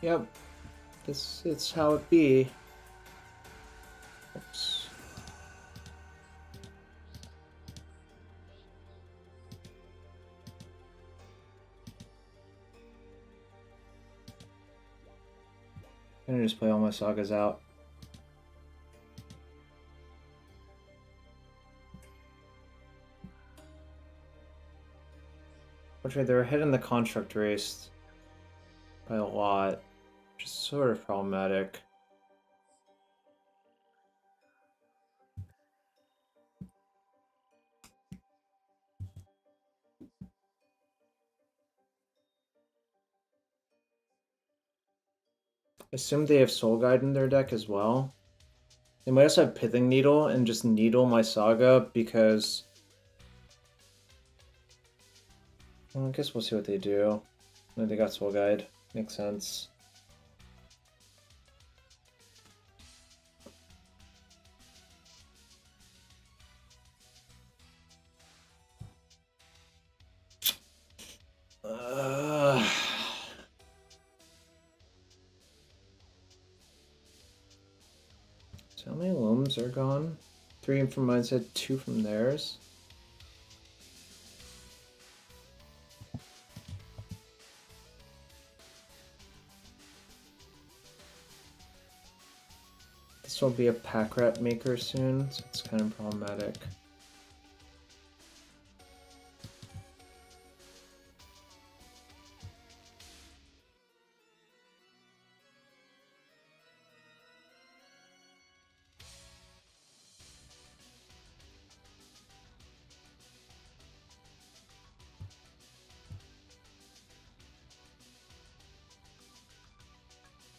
Yep. This is how it be. Oops. I'm gonna just play all my sagas out. Which way they're ahead in the construct race by a lot, which is sort of problematic. I assume they have Soul Guide in their deck as well. They might also have Pithing Needle and just needle my Saga because... Well, I guess we'll see what they do. No, they got Soul Guide. Makes sense. So how many looms are gone? 3 from mine, said 2 from theirs. This will be a pack rat maker soon, so it's kind of problematic.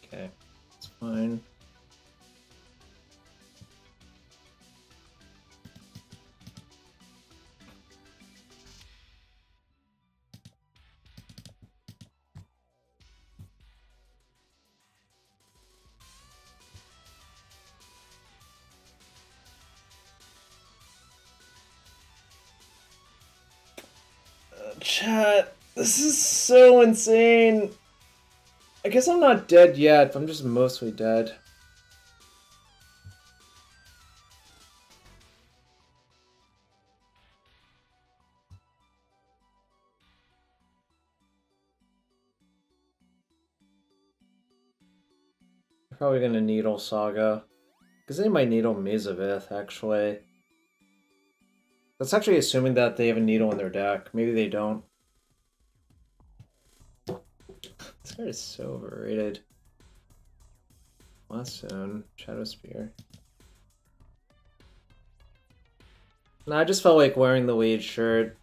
Okay, it's fine. Chat, this is so insane. I guess I'm not dead yet, but I'm just mostly dead. I'm probably gonna needle Saga. Because they might needle Mezavith, actually. That's actually assuming that they have a needle in their deck. Maybe they don't. This card is so overrated. Last Zone, Shadow Spear. No, I just felt like wearing the lead shirt.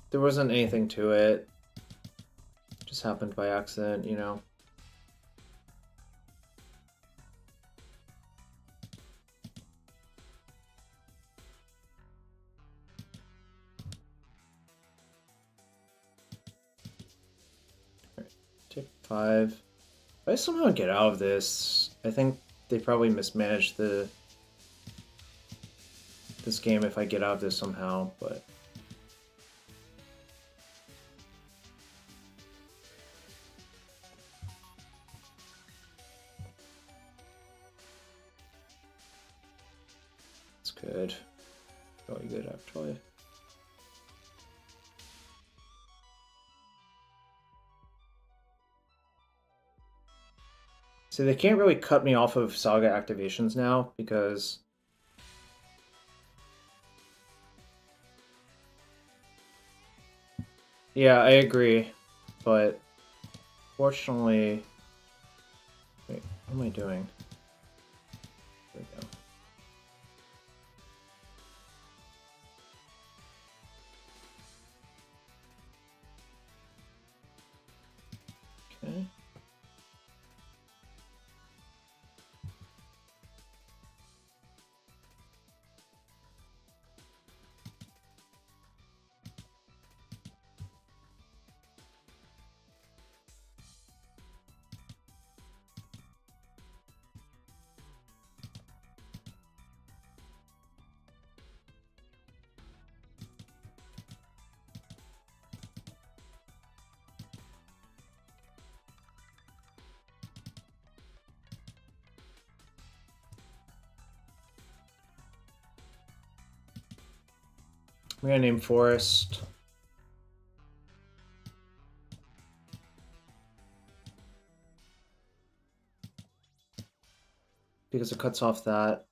There wasn't anything to it. Just happened by accident, you know. Take 5. If I somehow get out of this, I think they probably mismanaged this game if I get out of this somehow, but... It's good. Really good, actually. So they can't really cut me off of Saga activations now, because... Yeah, I agree, but... Fortunately... Wait, what am I doing? There we go. Okay. I'm gonna name Forest. Because it cuts off that.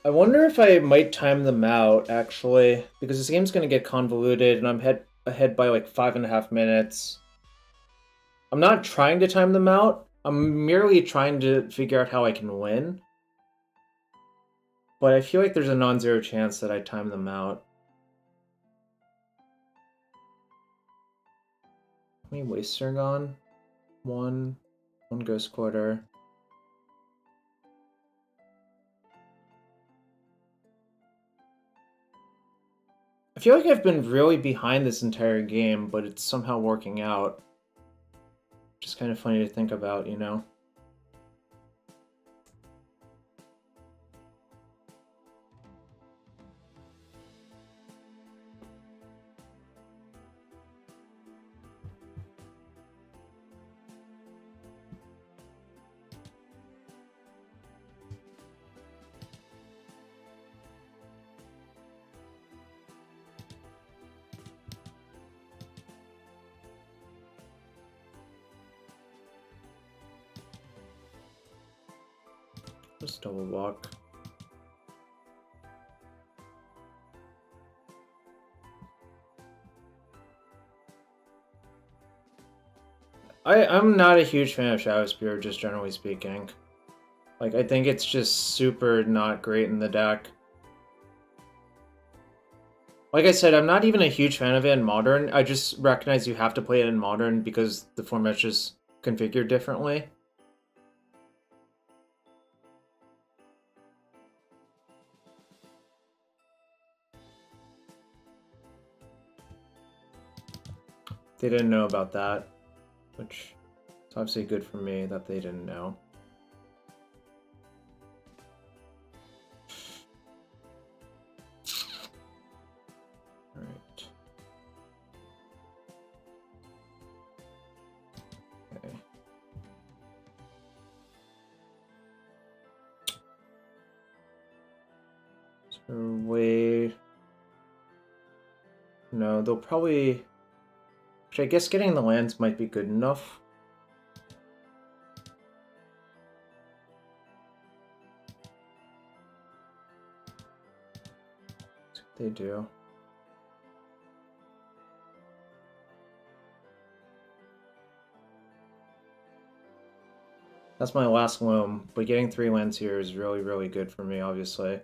I wonder if I might time them out, actually, because this game's gonna get convoluted and I'm ahead by like 5.5 minutes. I'm not trying to time them out. I'm merely trying to figure out how I can win. But I feel like there's a non-zero chance that I time them out. How many wastes are gone? One ghost quarter. I feel like I've been really behind this entire game, but it's somehow working out. Just kind of funny to think about, you know? Just double block. I'm not a huge fan of Shadow Spear, just generally speaking. Like, I think it's just super not great in the deck. Like I said, I'm not even a huge fan of it in Modern. I just recognize you have to play it in Modern because the format's just configured differently. They didn't know about that, which is obviously good for me that they didn't know. Alright. Okay. So wait. No, they'll probably... Which I guess getting the lands might be good enough. That's what they do. That's my last loam, but getting 3 lands here is really, really good for me, obviously.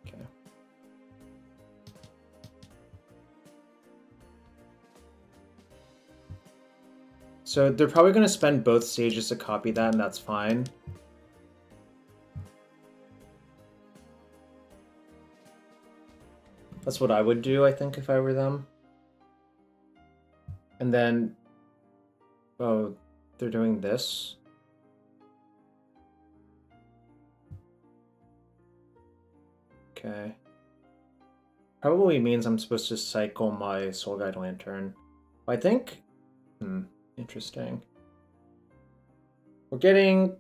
Okay. So they're probably going to spend both stages to copy that, and that's fine. That's what I would do, I think, if I were them. And then... Oh, they're doing this? Okay. Probably means I'm supposed to cycle my Soul Guide Lantern. I think... interesting. We're getting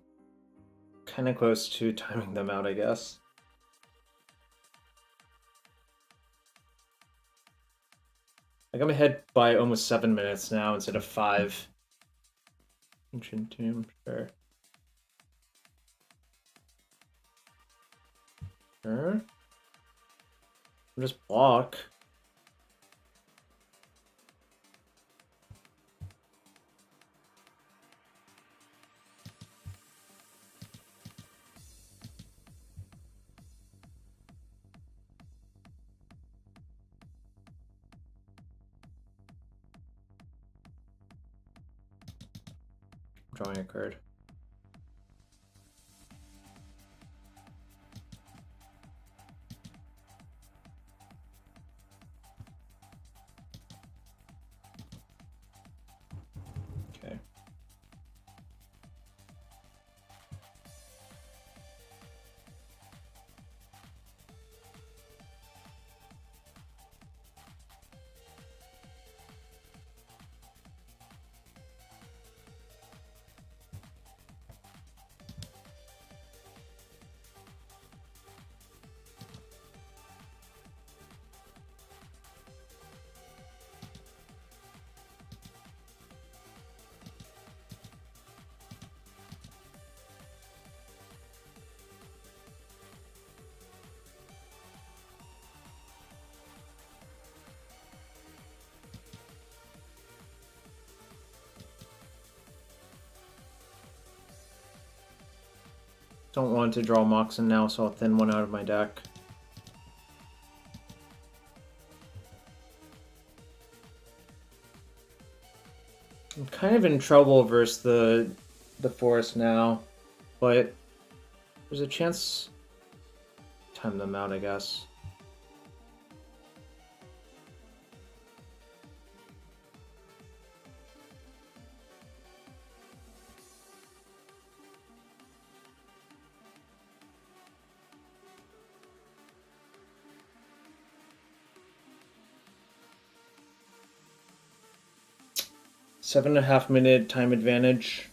kind of close to timing them out, I guess. Like, I'm ahead by almost 7 minutes now instead of 5. Ancient Tomb, sure. Sure. Just block. drawing a card. Okay. Don't want to draw Moxen now, so I'll thin one out of my deck. I'm kind of in trouble versus the forest now, but there's a chance to time them out, I guess. Seven and a half minute time advantage.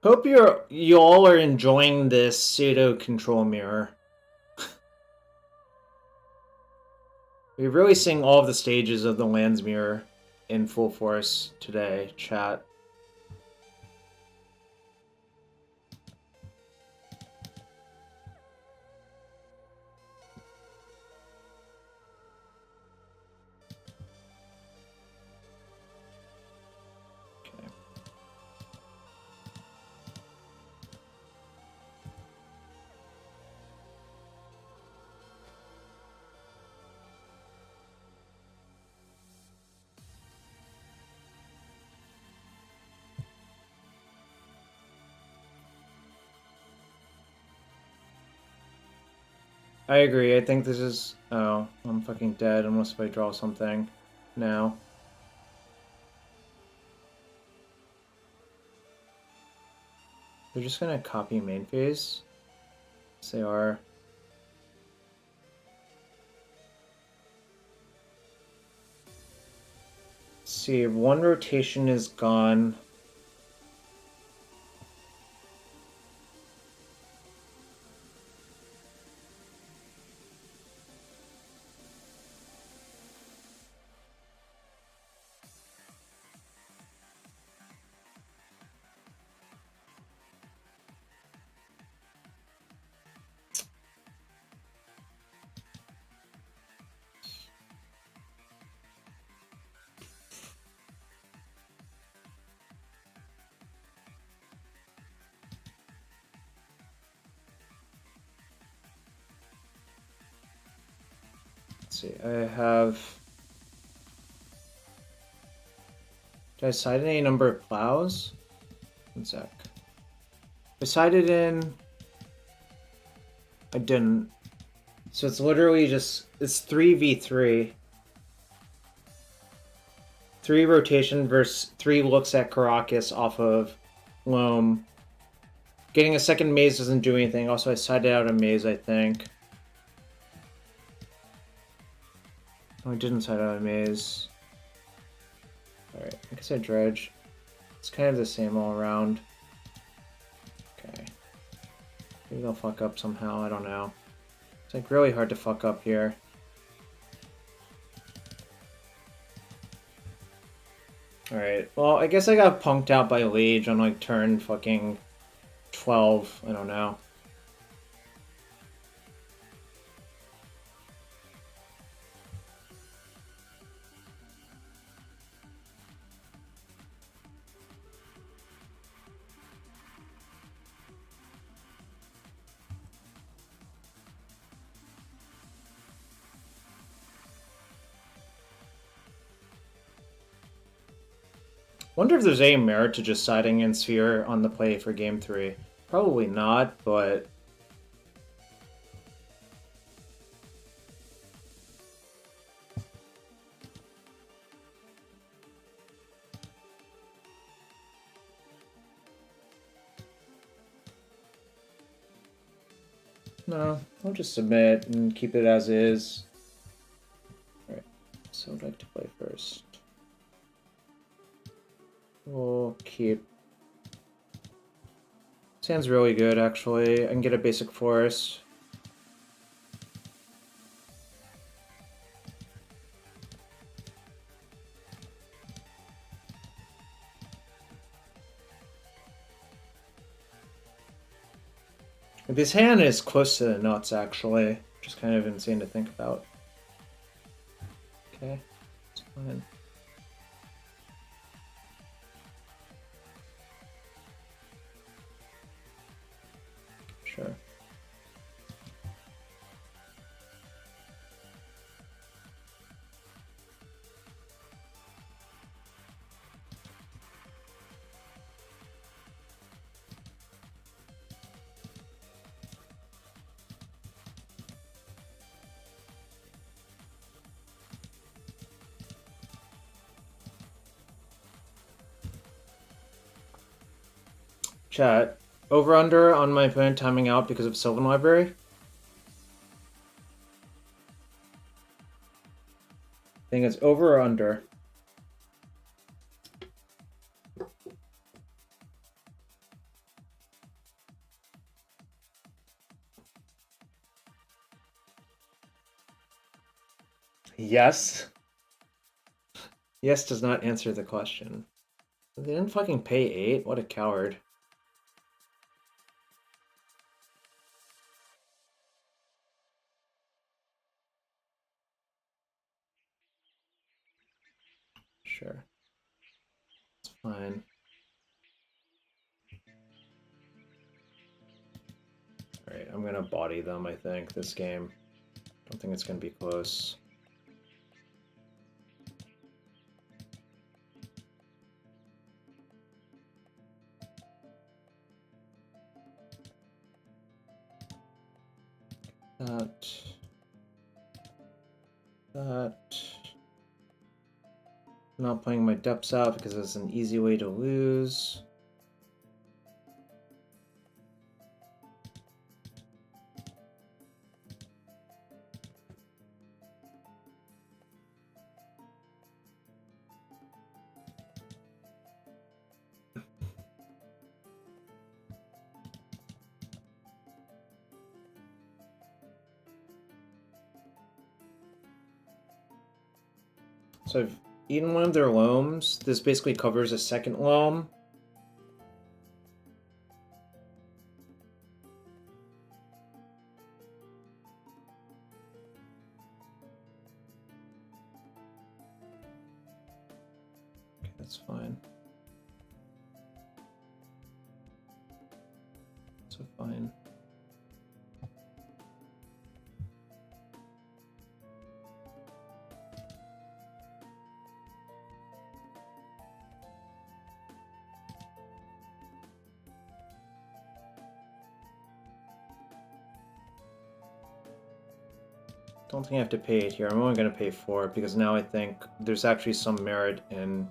Hope you all are enjoying this pseudo control mirror. We're really seeing all of the stages of the lands mirror in full force today, chat. I agree. I think this is... Oh, I'm fucking dead unless if I draw something now. They're just gonna copy main phase. Yes, they are. Let's see, one rotation is gone. See, I have... Did I side in any number of plows? One sec. I sided in... I didn't. So it's literally just... It's 3v3. 3 rotation versus 3 looks at Caracas off of Loam. Getting a second maze doesn't do anything. Also, I sided out a maze, I think. Oh, I didn't side out a maze. Alright, I guess I dredge. It's kind of the same all around. Okay. Maybe they'll fuck up somehow, I don't know. It's like really hard to fuck up here. Alright, well, I guess I got punked out by Liege on like turn fucking 12. I don't know. Wonder if there's any merit to just siding in Sphere on the play for game 3. Probably not, but... No, I'll just submit and keep it as is. Alright, so I'd like to play first. We'll keep... Sounds really good, actually. I can get a basic forest. This hand is close to the nuts, actually. Just kind of insane to think about. Okay, it's fine. Sure. Chat. Over-under on my opponent timing out because of Sylvan Library? I think it's over or under. Yes. Yes does not answer the question. They didn't fucking pay 8? What a coward. Sure. It's fine. Alright, I'm gonna body them, I think, this game. Don't think it's gonna be close. That. I'm not playing my depths out because it's an easy way to lose. So I've eaten one of their loams. This basically covers a second loam. Okay, that's fine. So fine. Don't think I have to pay it here. I'm only going to pay 4 because now I think there's actually some merit in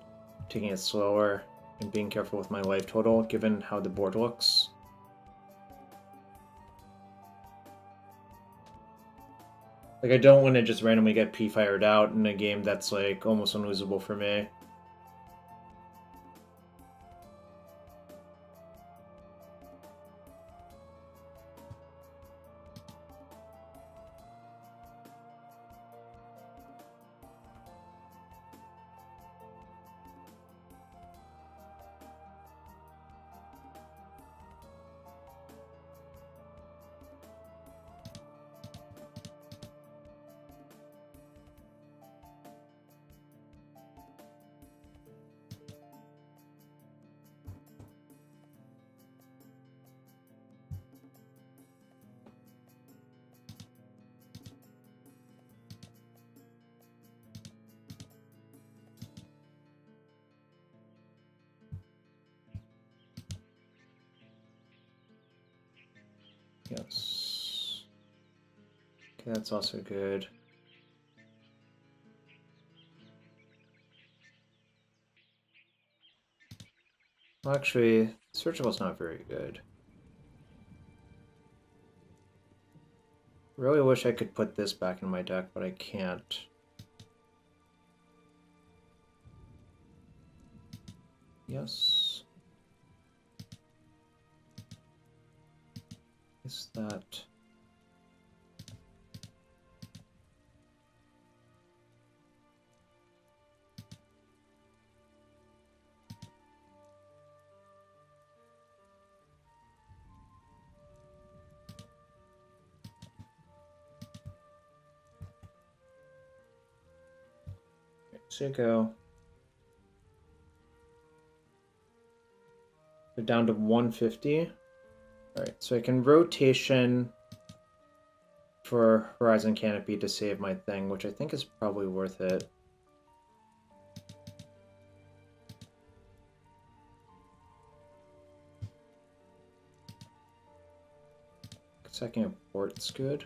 taking it slower and being careful with my life total, given how the board looks. Like, I don't want to just randomly get P-fired out in a game that's, like, almost unlosable for me. Yes. Okay, that's also good. Well, actually, Surgical's not very good. Really wish I could put this back in my deck, but I can't. Yes. Is that... So go. We're down to 150. Alright, so I can rotation for Horizon Canopy to save my thing, which I think is probably worth it. Second port's good.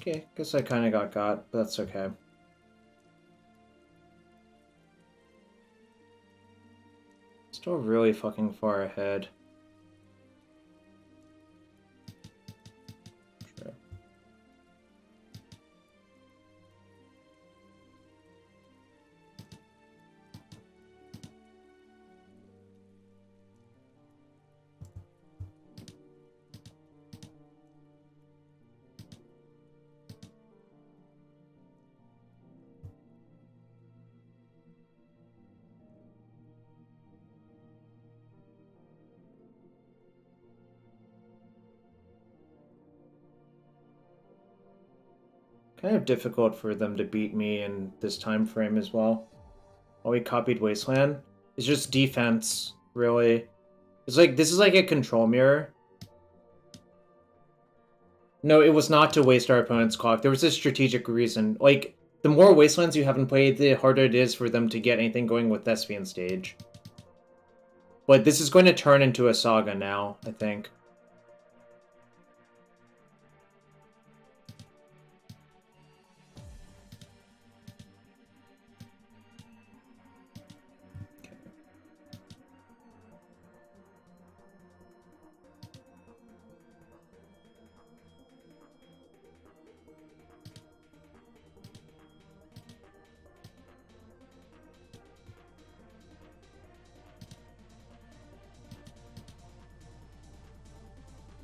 Okay, guess I kind of got, but that's okay. Still really fucking far ahead. Sure. Kind of difficult for them to beat me in this time frame as well. Oh, we copied Wasteland. It's just defense, really. It's like, this is like a control mirror. No, it was not to waste our opponent's clock. There was a strategic reason. Like, the more Wastelands you haven't played, the harder it is for them to get anything going with Thespian stage. But this is going to turn into a Saga now, I think.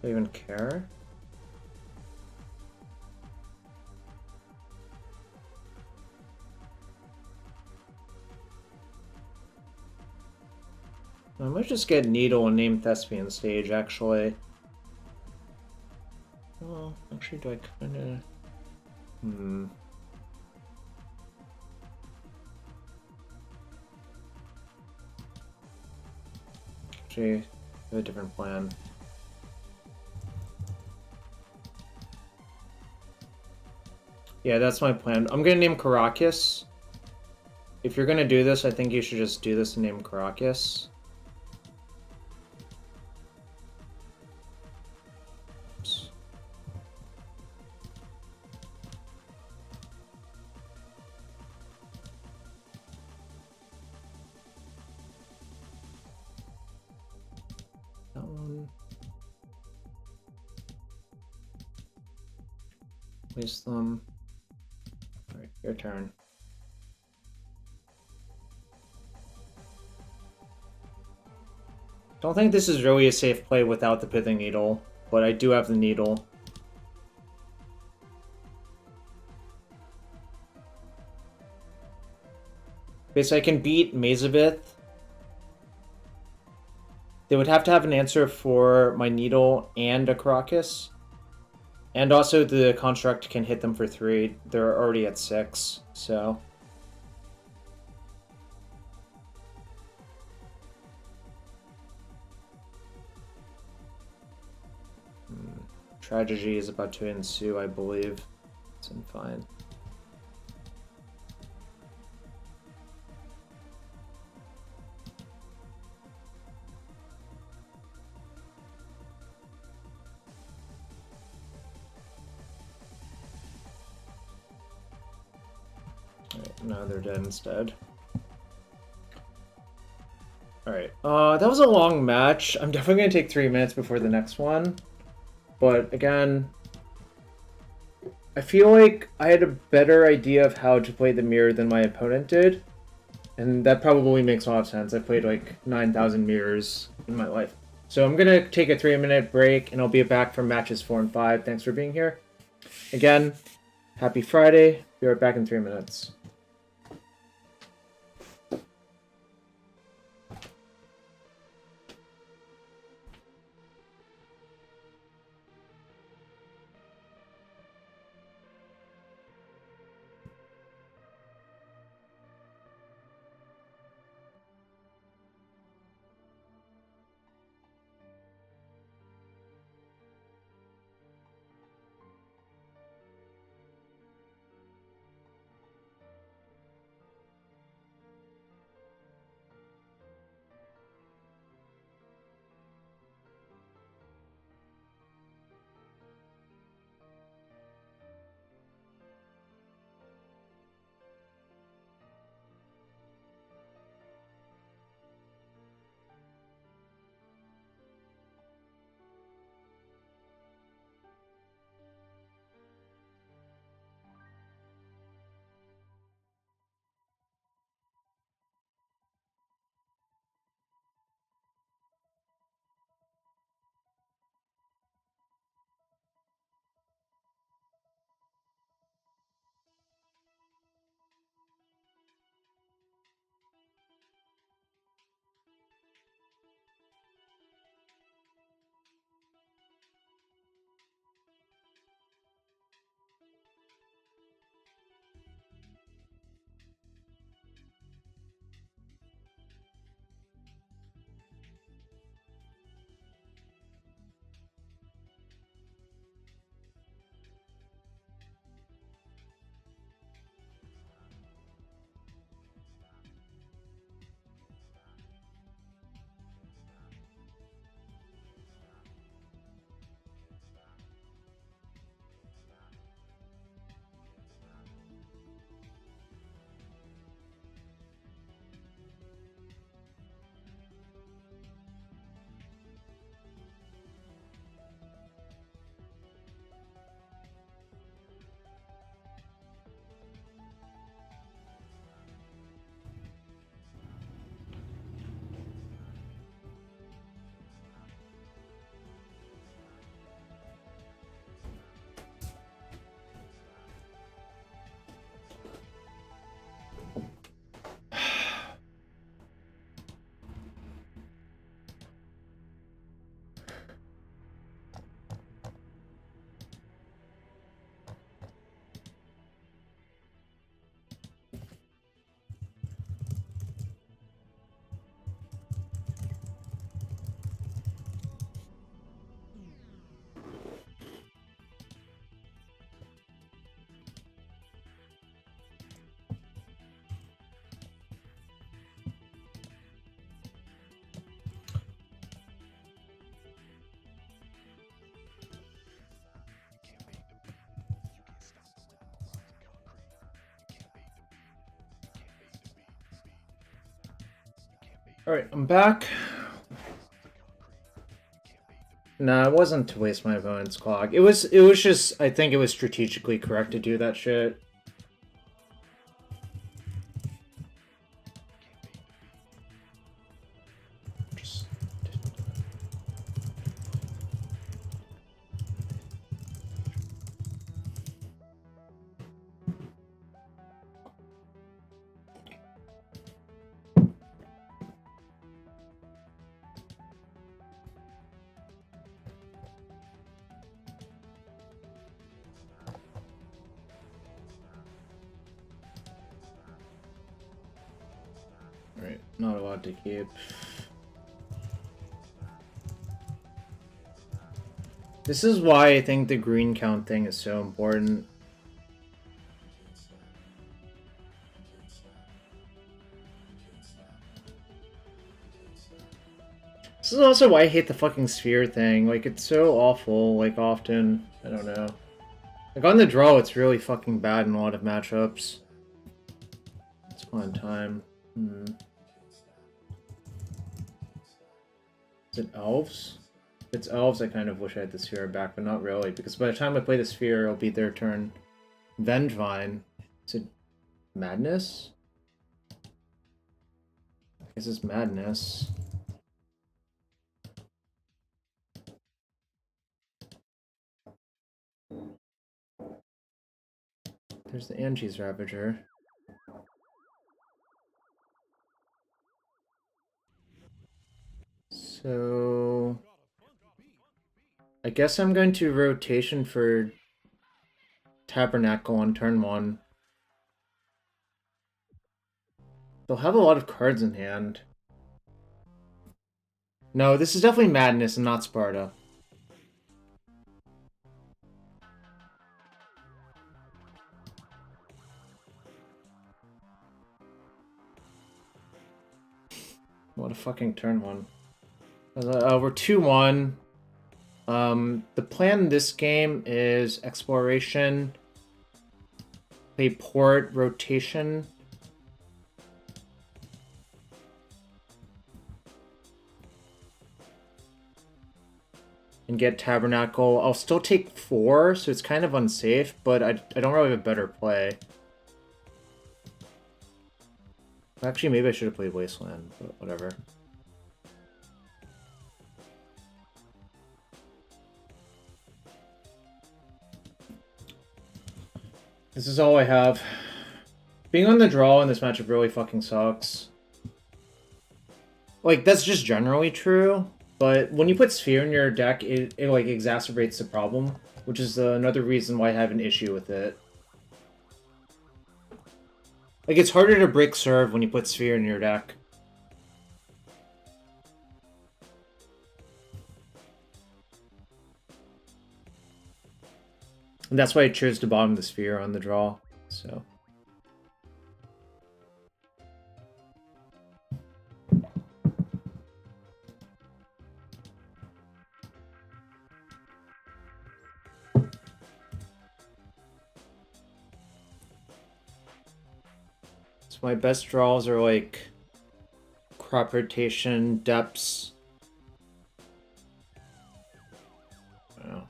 Do I even care? I might just get Needle and name Thespian stage, actually. Well, actually, do I kind of... Actually, I have a different plan. Yeah, that's my plan. I'm gonna name Caracas. If you're gonna do this, I think you should just do this and name Caracas. Oops. That one. Waste them. Alright, your turn. Don't think this is really a safe play without the Pithing Needle, but I do have the Needle. Basically, I can beat Mazavith. They would have to have an answer for my Needle and a Caracas. And also the Construct can hit them for 3. They're already at 6, so... tragedy is about to ensue, I believe. It's fine. No, they're dead instead. Alright, that was a long match. I'm definitely gonna take 3 minutes before the next one. But again, I feel like I had a better idea of how to play the mirror than my opponent did. And that probably makes a lot of sense. I played like 9,000 mirrors in my life. So I'm gonna take a 3-minute break and I'll be back for matches 4 and 5. Thanks for being here. Again, happy Friday. Be right back in 3 minutes. Alright, I'm back. Nah, it wasn't to waste my opponent's clock. It was just, I think it was strategically correct to do that shit. Alright, not a lot to keep. This is why I think the green count thing is so important. This is also why I hate the fucking sphere thing. Like, it's so awful, like, often. I don't know. Like, on the draw, it's really fucking bad in a lot of matchups. It's fun time. Is it elves? If it's elves, I kind of wish I had the sphere back, but not really, because by the time I play the sphere, it'll be their turn. Vengevine. Is it madness? I guess it's madness. There's the Angie's Ravager. So I guess I'm going to rotation for Tabernacle on turn 1. They'll have a lot of cards in hand. No, this is definitely Madness and not Sparta. What a fucking turn 1. We're 2-1. The plan in this game is exploration, play port, rotation. And get Tabernacle. I'll still take 4, so it's kind of unsafe, but I don't really have a better play. Actually, maybe I should have played Wasteland, but whatever. This is all I have. Being on the draw in this matchup really fucking sucks. Like, that's just generally true, but when you put Sphere in your deck, it like, exacerbates the problem, which is another reason why I have an issue with it. Like, it's harder to break serve when you put Sphere in your deck. And that's why I chose to bottom the Sphere on the draw, so... So my best draws are like crop rotation, depths. I don't know.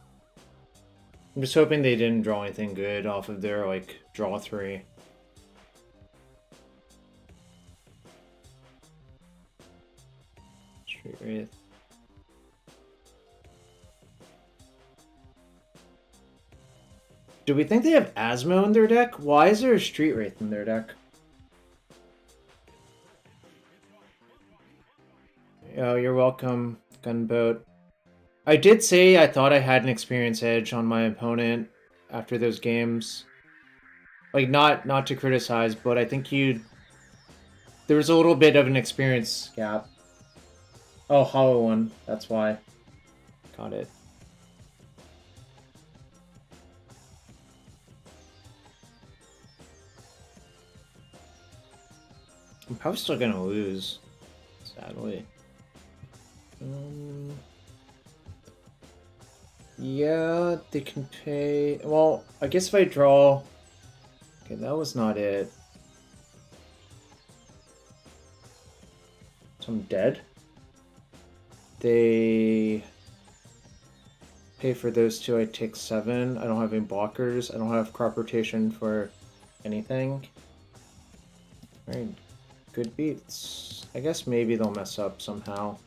I'm just hoping they didn't draw anything good off of their like draw 3. Street Wraith. Do we think they have Asmo in their deck? Why is there a Street Wraith in their deck? Oh, you're welcome, Gunboat. I did say I thought I had an experience edge on my opponent after those games. Like, not to criticize, but I think there was a little bit of an experience gap. Oh, Hollow One. That's why. Got it. I'm probably still gonna lose, sadly. Yeah, they can pay... Well, I guess if I draw... Okay, that was not it. So I'm dead? They... pay for those 2, I take 7. I don't have any blockers. I don't have crop rotation for anything. Very good beats. I guess maybe they'll mess up somehow.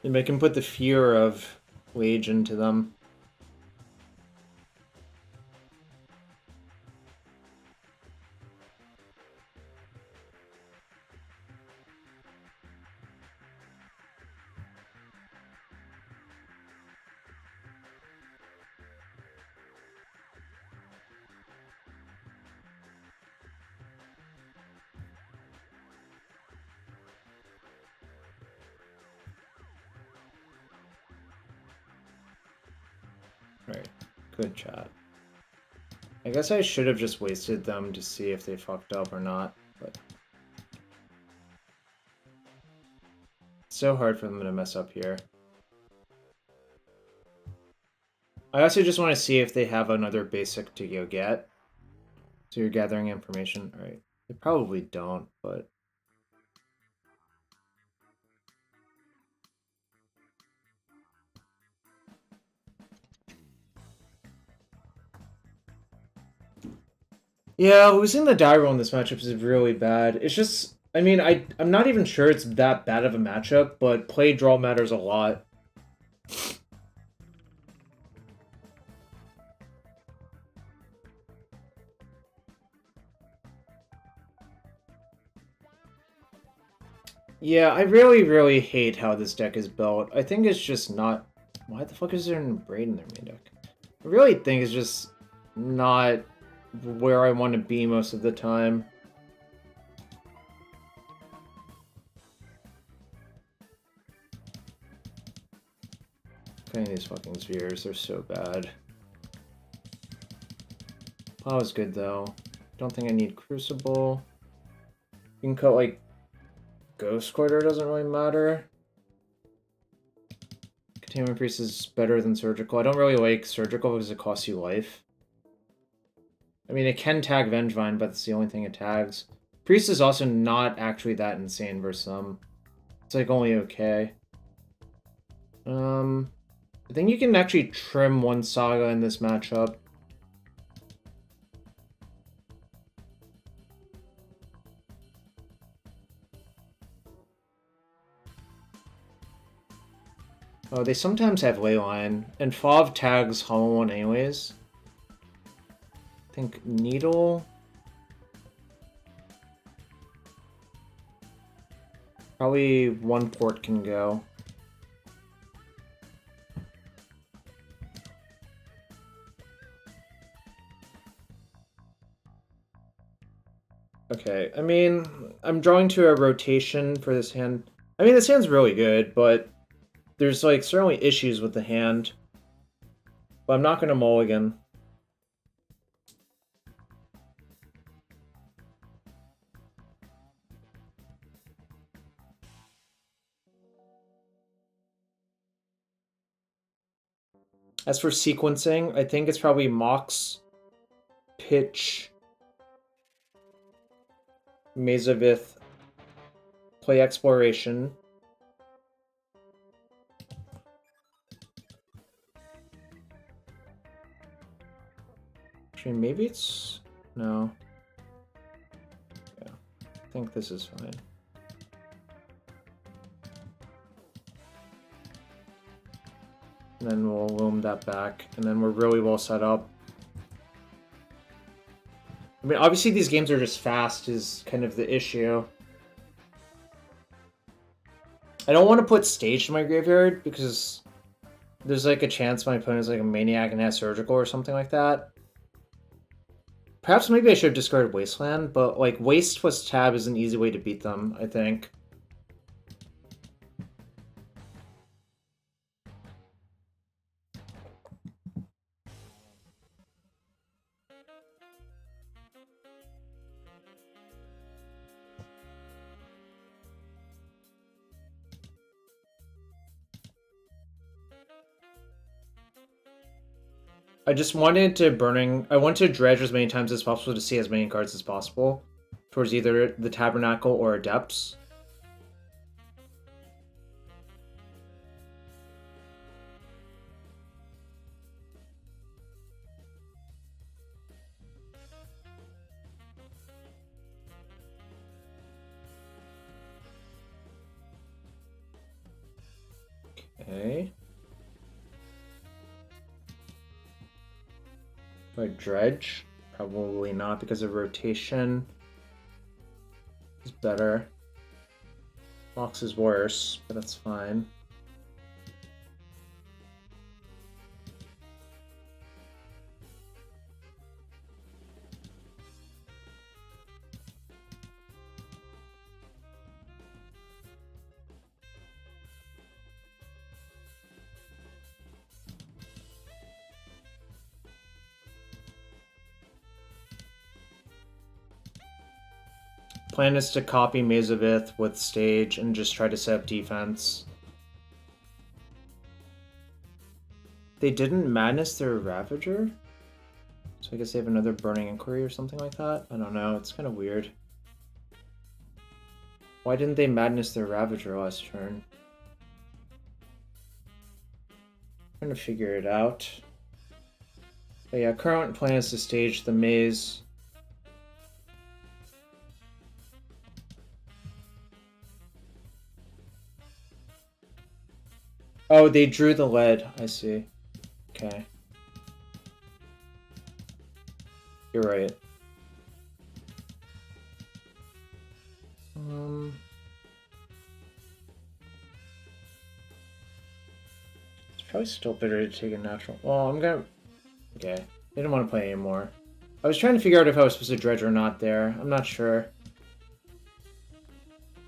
Maybe I can put the fear of Wage into them. Alright, good chat. I guess I should have just wasted them to see if they fucked up or not, but... It's so hard for them to mess up here. I also just want to see if they have another basic to go get. So you're gathering information. Alright. They probably don't, but... Yeah, losing the dieroll in this matchup is really bad. It's just... I mean, I'm not even sure it's that bad of a matchup, but play draw matters a lot. Yeah, I really, really hate how this deck is built. I think it's just not... Why the fuck is there a Braid in their main deck? I really think it's just not where I want to be most of the time. Playing these fucking spheres, they're so bad. Plow is good though. Don't think I need Crucible. You can cut like Ghost Quarter, doesn't really matter. Containment Priest is better than Surgical. I don't really like Surgical because it costs you life. I mean, it can tag Vengevine, but it's the only thing it tags. Priest is also not actually that insane versus them. It's like only okay. I think you can actually trim one Saga in this matchup. Oh, they sometimes have Leyline, and Fav tags Hollow One anyways. I think Needle. Probably one port can go. Okay, I mean, I'm drawing to a rotation for this hand. I mean, this hand's really good, but there's, like, certainly issues with the hand. But I'm not going to mulligan. As for sequencing, I think it's probably Mox, Pitch, Mazavith, play Exploration. Actually, maybe it's... No. Yeah, I think this is fine. And then we'll loom that back, and then we're really well set up. I mean, obviously these games are just fast is kind of the issue. I don't want to put Stage in my graveyard, because there's like a chance my opponent's like a Maniac and has Surgical or something like that. Perhaps maybe I should have discarded Wasteland, but like Waste plus Tab is an easy way to beat them, I think. I just wanted to I want to dredge as many times as possible to see as many cards as possible towards either the Tabernacle or Adepts. Okay. Do I dredge? Probably not because of rotation. Is better. Mox is worse, but that's fine. Plan is to copy Maze of Ith with Stage and just try to set up defense. They didn't Madness their Ravager? So I guess they have another Burning Inquiry or something like that? I don't know, it's kind of weird. Why didn't they Madness their Ravager last turn? I'm trying to figure it out. But yeah, current plan is to stage the Maze. Oh, they drew the lead. I see. Okay. You're right. It's probably still better to take a natural. Well, I'm gonna. Okay. I didn't want to play anymore. I was trying to figure out if I was supposed to dredge or not there. I'm not sure.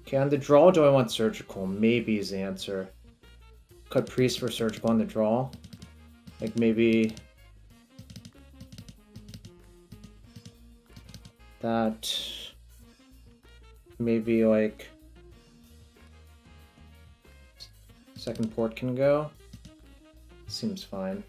Okay, on the draw, do I want surgical? Maybe is the answer. Cut priest for surgical on the draw. Like maybe that. Maybe like second port can go. Seems fine.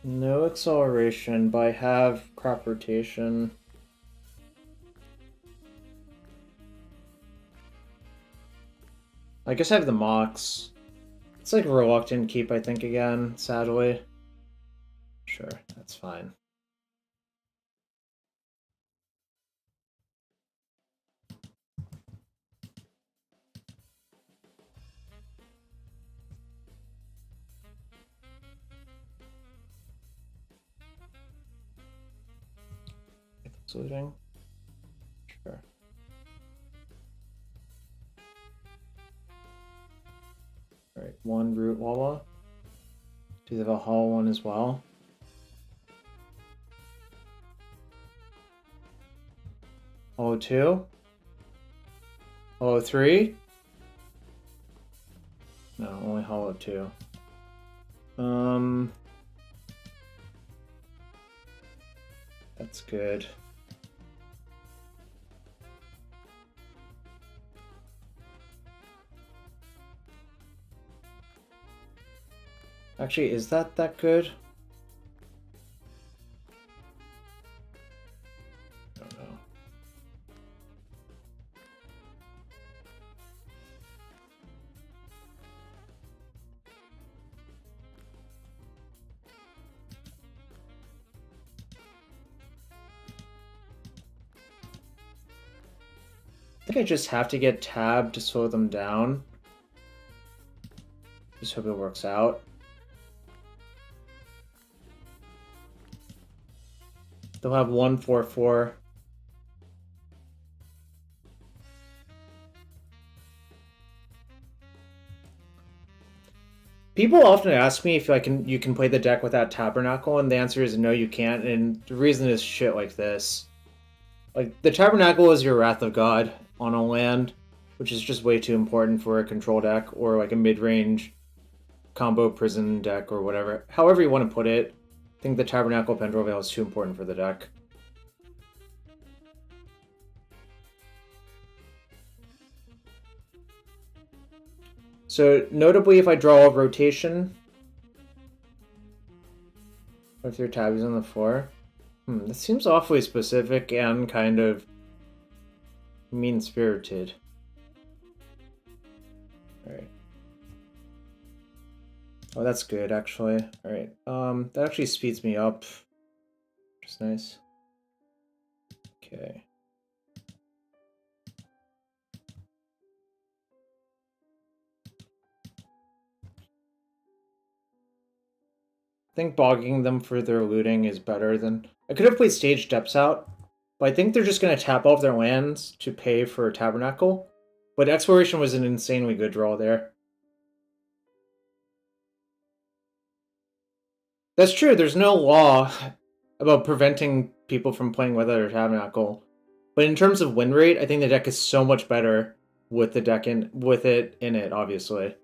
No acceleration, but I have crop rotation. I guess I have the Mox. It's like a reluctant keep, I think, again, sadly. Sure, that's fine. Looting? Sure. Alright, one root Wawa. Do they have a hollow one as well? Hollow 2? Hollow 3? No, only hollow 2. That's good. Actually, is that good? I don't know. I think I just have to get Tab to slow them down. Just hope it works out. They'll have 1/4/4. People often ask me if you can play the deck without Tabernacle, and the answer is no, you can't. And the reason is shit like this. Like the Tabernacle is your Wrath of God on a land, which is just way too important for a control deck or like a mid-range combo prison deck or whatever. However you want to put it. I think the Tabernacle Pendrel Veil is too important for the deck. So, notably, if I draw a rotation, if your tab is on the floor, this seems awfully specific and kind of mean-spirited. Alright. Oh, that's good, actually. Alright, that actually speeds me up, which is nice. Okay. I think bogging them for their looting is better than... I could have played Stage Depths out, but I think they're just going to tap all of their lands to pay for Tabernacle. But Exploration was an insanely good draw there. That's true, there's no law about preventing people from playing Weather or Tabernacle. But in terms of win rate, I think the deck is so much better with the deck with it in it, obviously.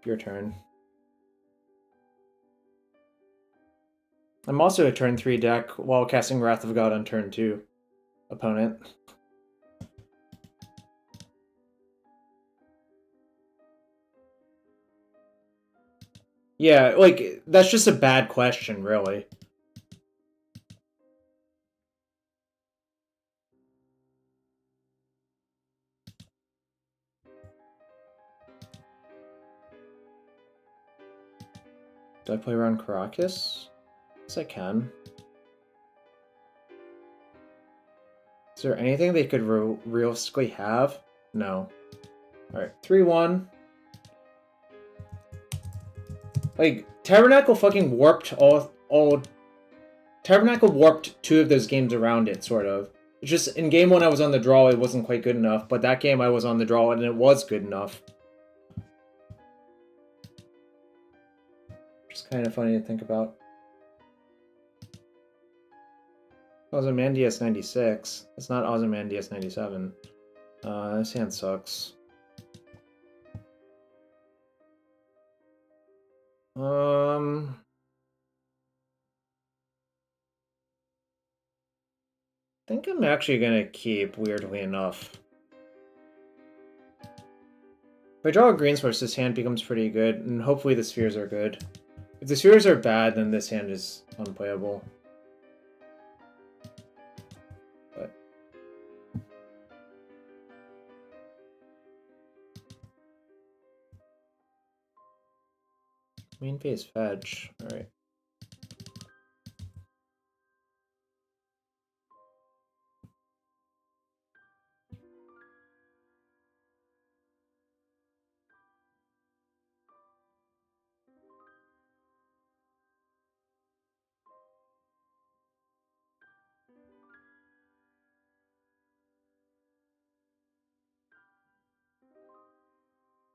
your turn. I'm also a turn 3 deck while casting Wrath of God on turn 2. Opponent. Yeah, like, that's just a bad question, really. Do I play around Caracas? Yes, I can. Is there anything they could realistically have? No. Alright, 3-1. Like, Tabernacle fucking warped all... Tabernacle warped 2 of those games around it, sort of. It's just, in game 1 I was on the draw, it wasn't quite good enough, but that game I was on the draw and it was good enough. Just kind of funny to think about. Ozymandias 96. It's not Ozymandias 97. This hand sucks. I think I'm actually gonna keep, weirdly enough. If I draw a green source, this hand becomes pretty good, and hopefully the spheres are good. If the spheres are bad, then this hand is unplayable. But main phase fetch. Alright.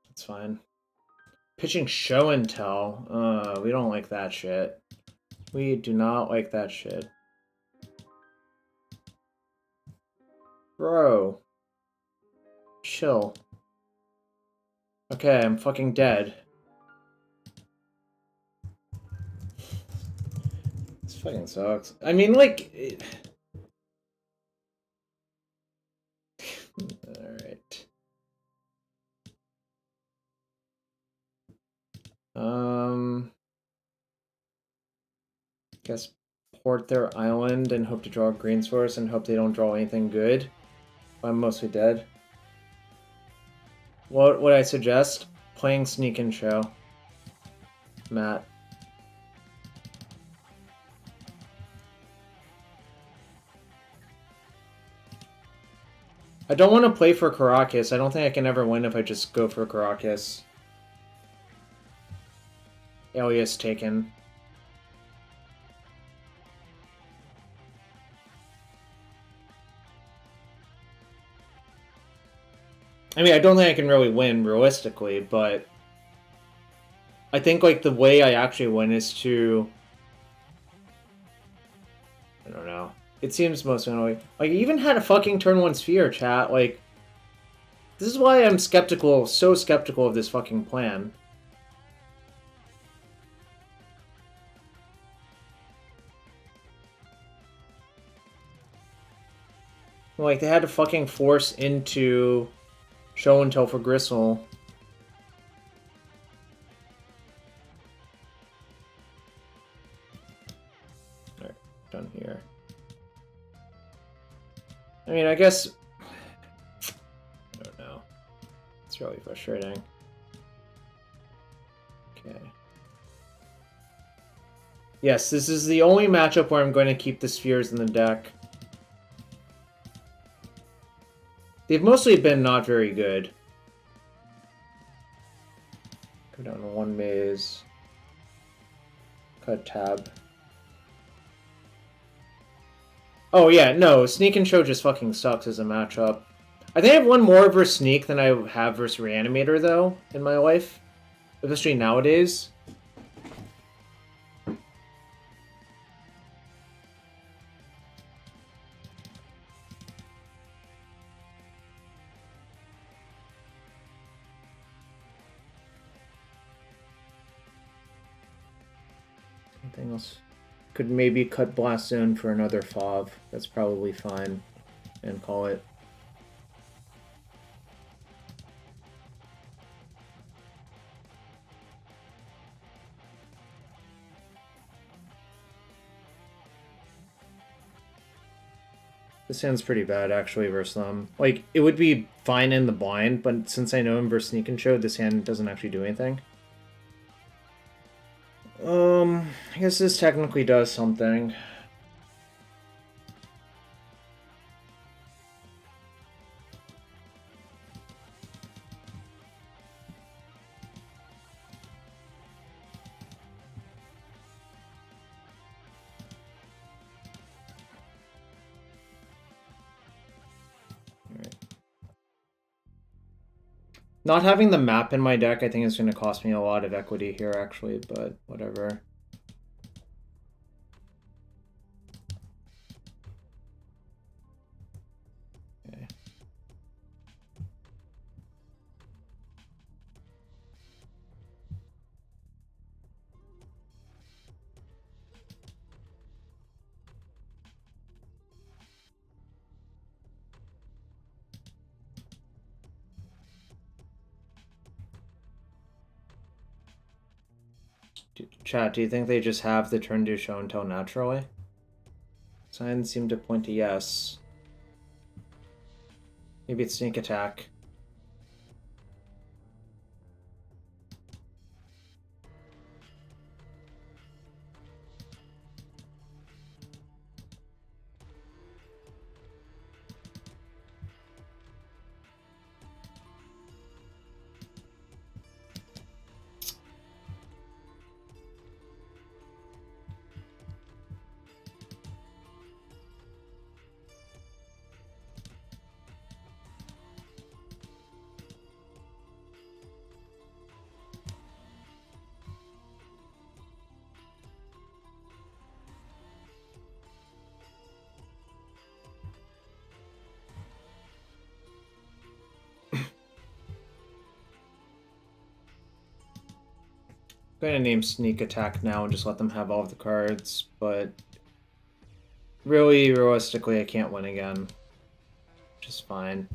That's fine. Pitching show and tell. We don't like that shit. We do not like that shit. Bro. Chill. Okay, I'm fucking dead. This fucking sucks. I mean, like... Alright. Guess port their island and hope to draw a green source and hope they don't draw anything good. I'm mostly dead. What would I suggest? Playing Sneak and Show. Matt. I don't want to play for Caracas. I don't think I can ever win if I just go for Caracas. Alias taken. I mean, I don't think I can really win realistically, but I think, like, the way I actually win is to... I don't know. It seems most annoying. Like, I even had a fucking turn 1 sphere, chat. Like, this is why I'm skeptical, so skeptical of this fucking plan. Like, they had to fucking force into show and tell for Gristle. Alright, done here. I mean, I guess... I don't know. It's really frustrating. Okay. Yes, this is the only matchup where I'm going to keep the spheres in the deck. They've mostly been not very good. Go down to 1 maze. Cut tab. Oh yeah, no, Sneak and Show just fucking sucks as a matchup. I think I have one more versus Sneak than I have versus Reanimator, though, in my life. Especially nowadays. Anything else? Could maybe cut Blast Zone for another FOV. That's probably fine. And call it. This hand's pretty bad, actually, versus them. Like, it would be fine in the blind, but since I know him versus Sneak and Show, this hand doesn't actually do anything. I guess this technically does something. Not having the map in my deck, I think, is going to cost me a lot of equity here, actually, but whatever. Okay. Chat, do you think they just have the turn to show and tell naturally? Signs seem to point to yes. Maybe it's sneak attack. I'm going to name Sneak Attack now and just let them have all of the cards, but really, realistically, I can't win again. Which is fine.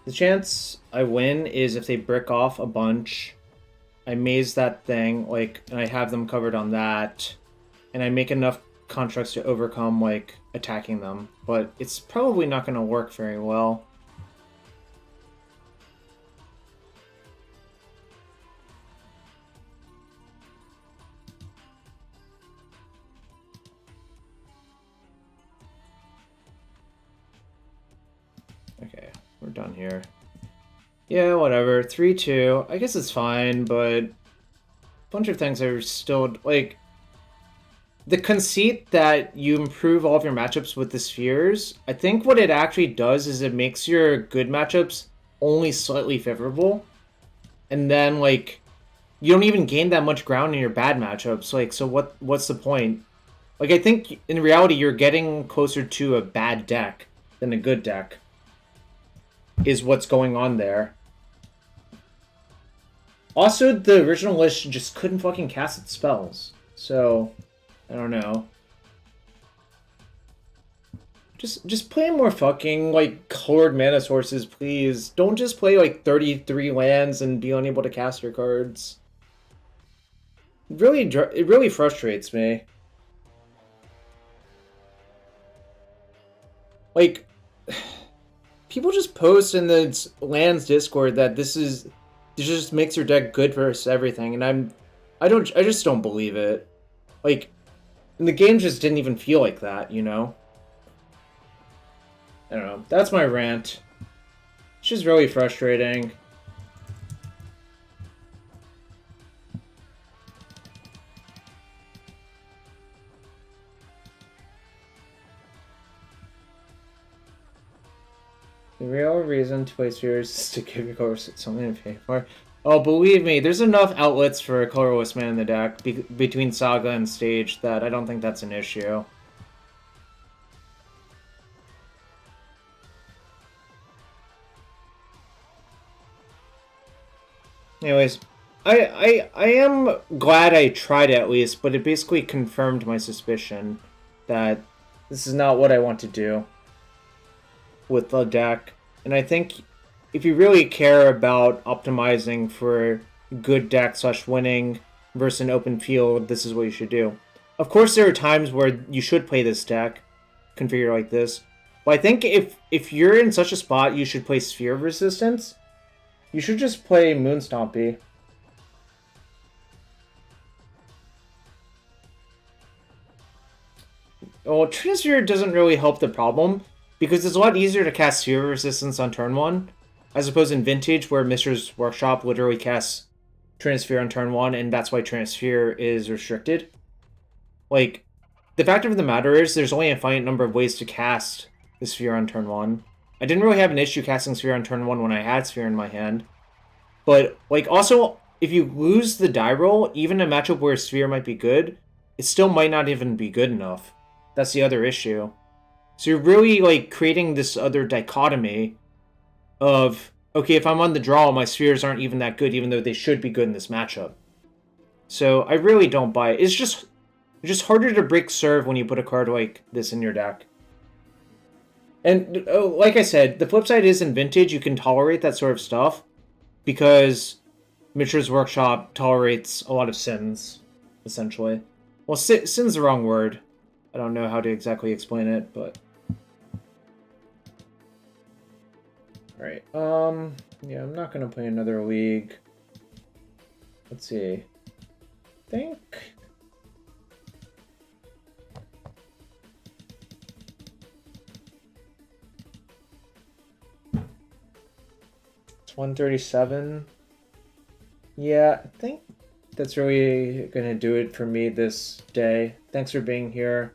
The chance I win is if they brick off a bunch, I maze that thing, like, and I have them covered on that, and I make enough constructs to overcome, like, attacking them. But it's probably not going to work very well. Okay, we're done here. Yeah, whatever. 3-2. I guess it's fine, but a bunch of things are still, like, the conceit that you improve all of your matchups with the spheres, I think what it actually does is it makes your good matchups only slightly favorable. And then, like, you don't even gain that much ground in your bad matchups. Like, so what's the point? Like, I think in reality, you're getting closer to a bad deck than a good deck, is what's going on there. Also, the original list just couldn't fucking cast its spells. So, I don't know. Just play more fucking, like, colored mana sources, please. Don't just play, like, 33 lands and be unable to cast your cards. It really frustrates me. Like, people just post in the Lands Discord that this just makes your deck good versus everything, and I just don't believe it. Like, and the game just didn't even feel like that, you know? I don't know. That's my rant. It's just really frustrating. The real reason to play spheres is to give your course something to pay for. Oh, believe me, there's enough outlets for a colorless man in the deck between Saga and Stage that I don't think that's an issue. Anyways, I am glad I tried at least, but it basically confirmed my suspicion that this is not what I want to do with the deck. And I think if you really care about optimizing for good deck / winning versus an open field, this is what you should do. Of course, there are times where you should play this deck, configure like this. But I think if you're in such a spot, you should play Sphere of Resistance. You should just play Moonstompy. Well, Trinisphere doesn't really help the problem, because it's a lot easier to cast Sphere of Resistance on turn 1, as opposed in Vintage, where Mishra's Workshop literally casts Trinisphere on turn 1, and that's why Trinisphere is restricted. Like, the fact of the matter is, there's only a finite number of ways to cast the Sphere on turn 1. I didn't really have an issue casting Sphere on turn 1 when I had Sphere in my hand. But, like, also, if you lose the dieroll, even in a matchup where Sphere might be good, it still might not even be good enough. That's the other issue. So you're really, like, creating this other dichotomy of, okay, if I'm on the draw, my Spheres aren't even that good, even though they should be good in this matchup. So I really don't buy it. It's just harder to break serve when you put a card like this in your deck. And, like I said, the flip side is in Vintage, you can tolerate that sort of stuff, because Mishra's Workshop tolerates a lot of sins, essentially. Well, sin's the wrong word. I don't know how to exactly explain it, but... Alright, yeah, I'm not gonna play another league. Let's see. I think... It's 137. Yeah, I think that's really gonna do it for me this day. Thanks for being here.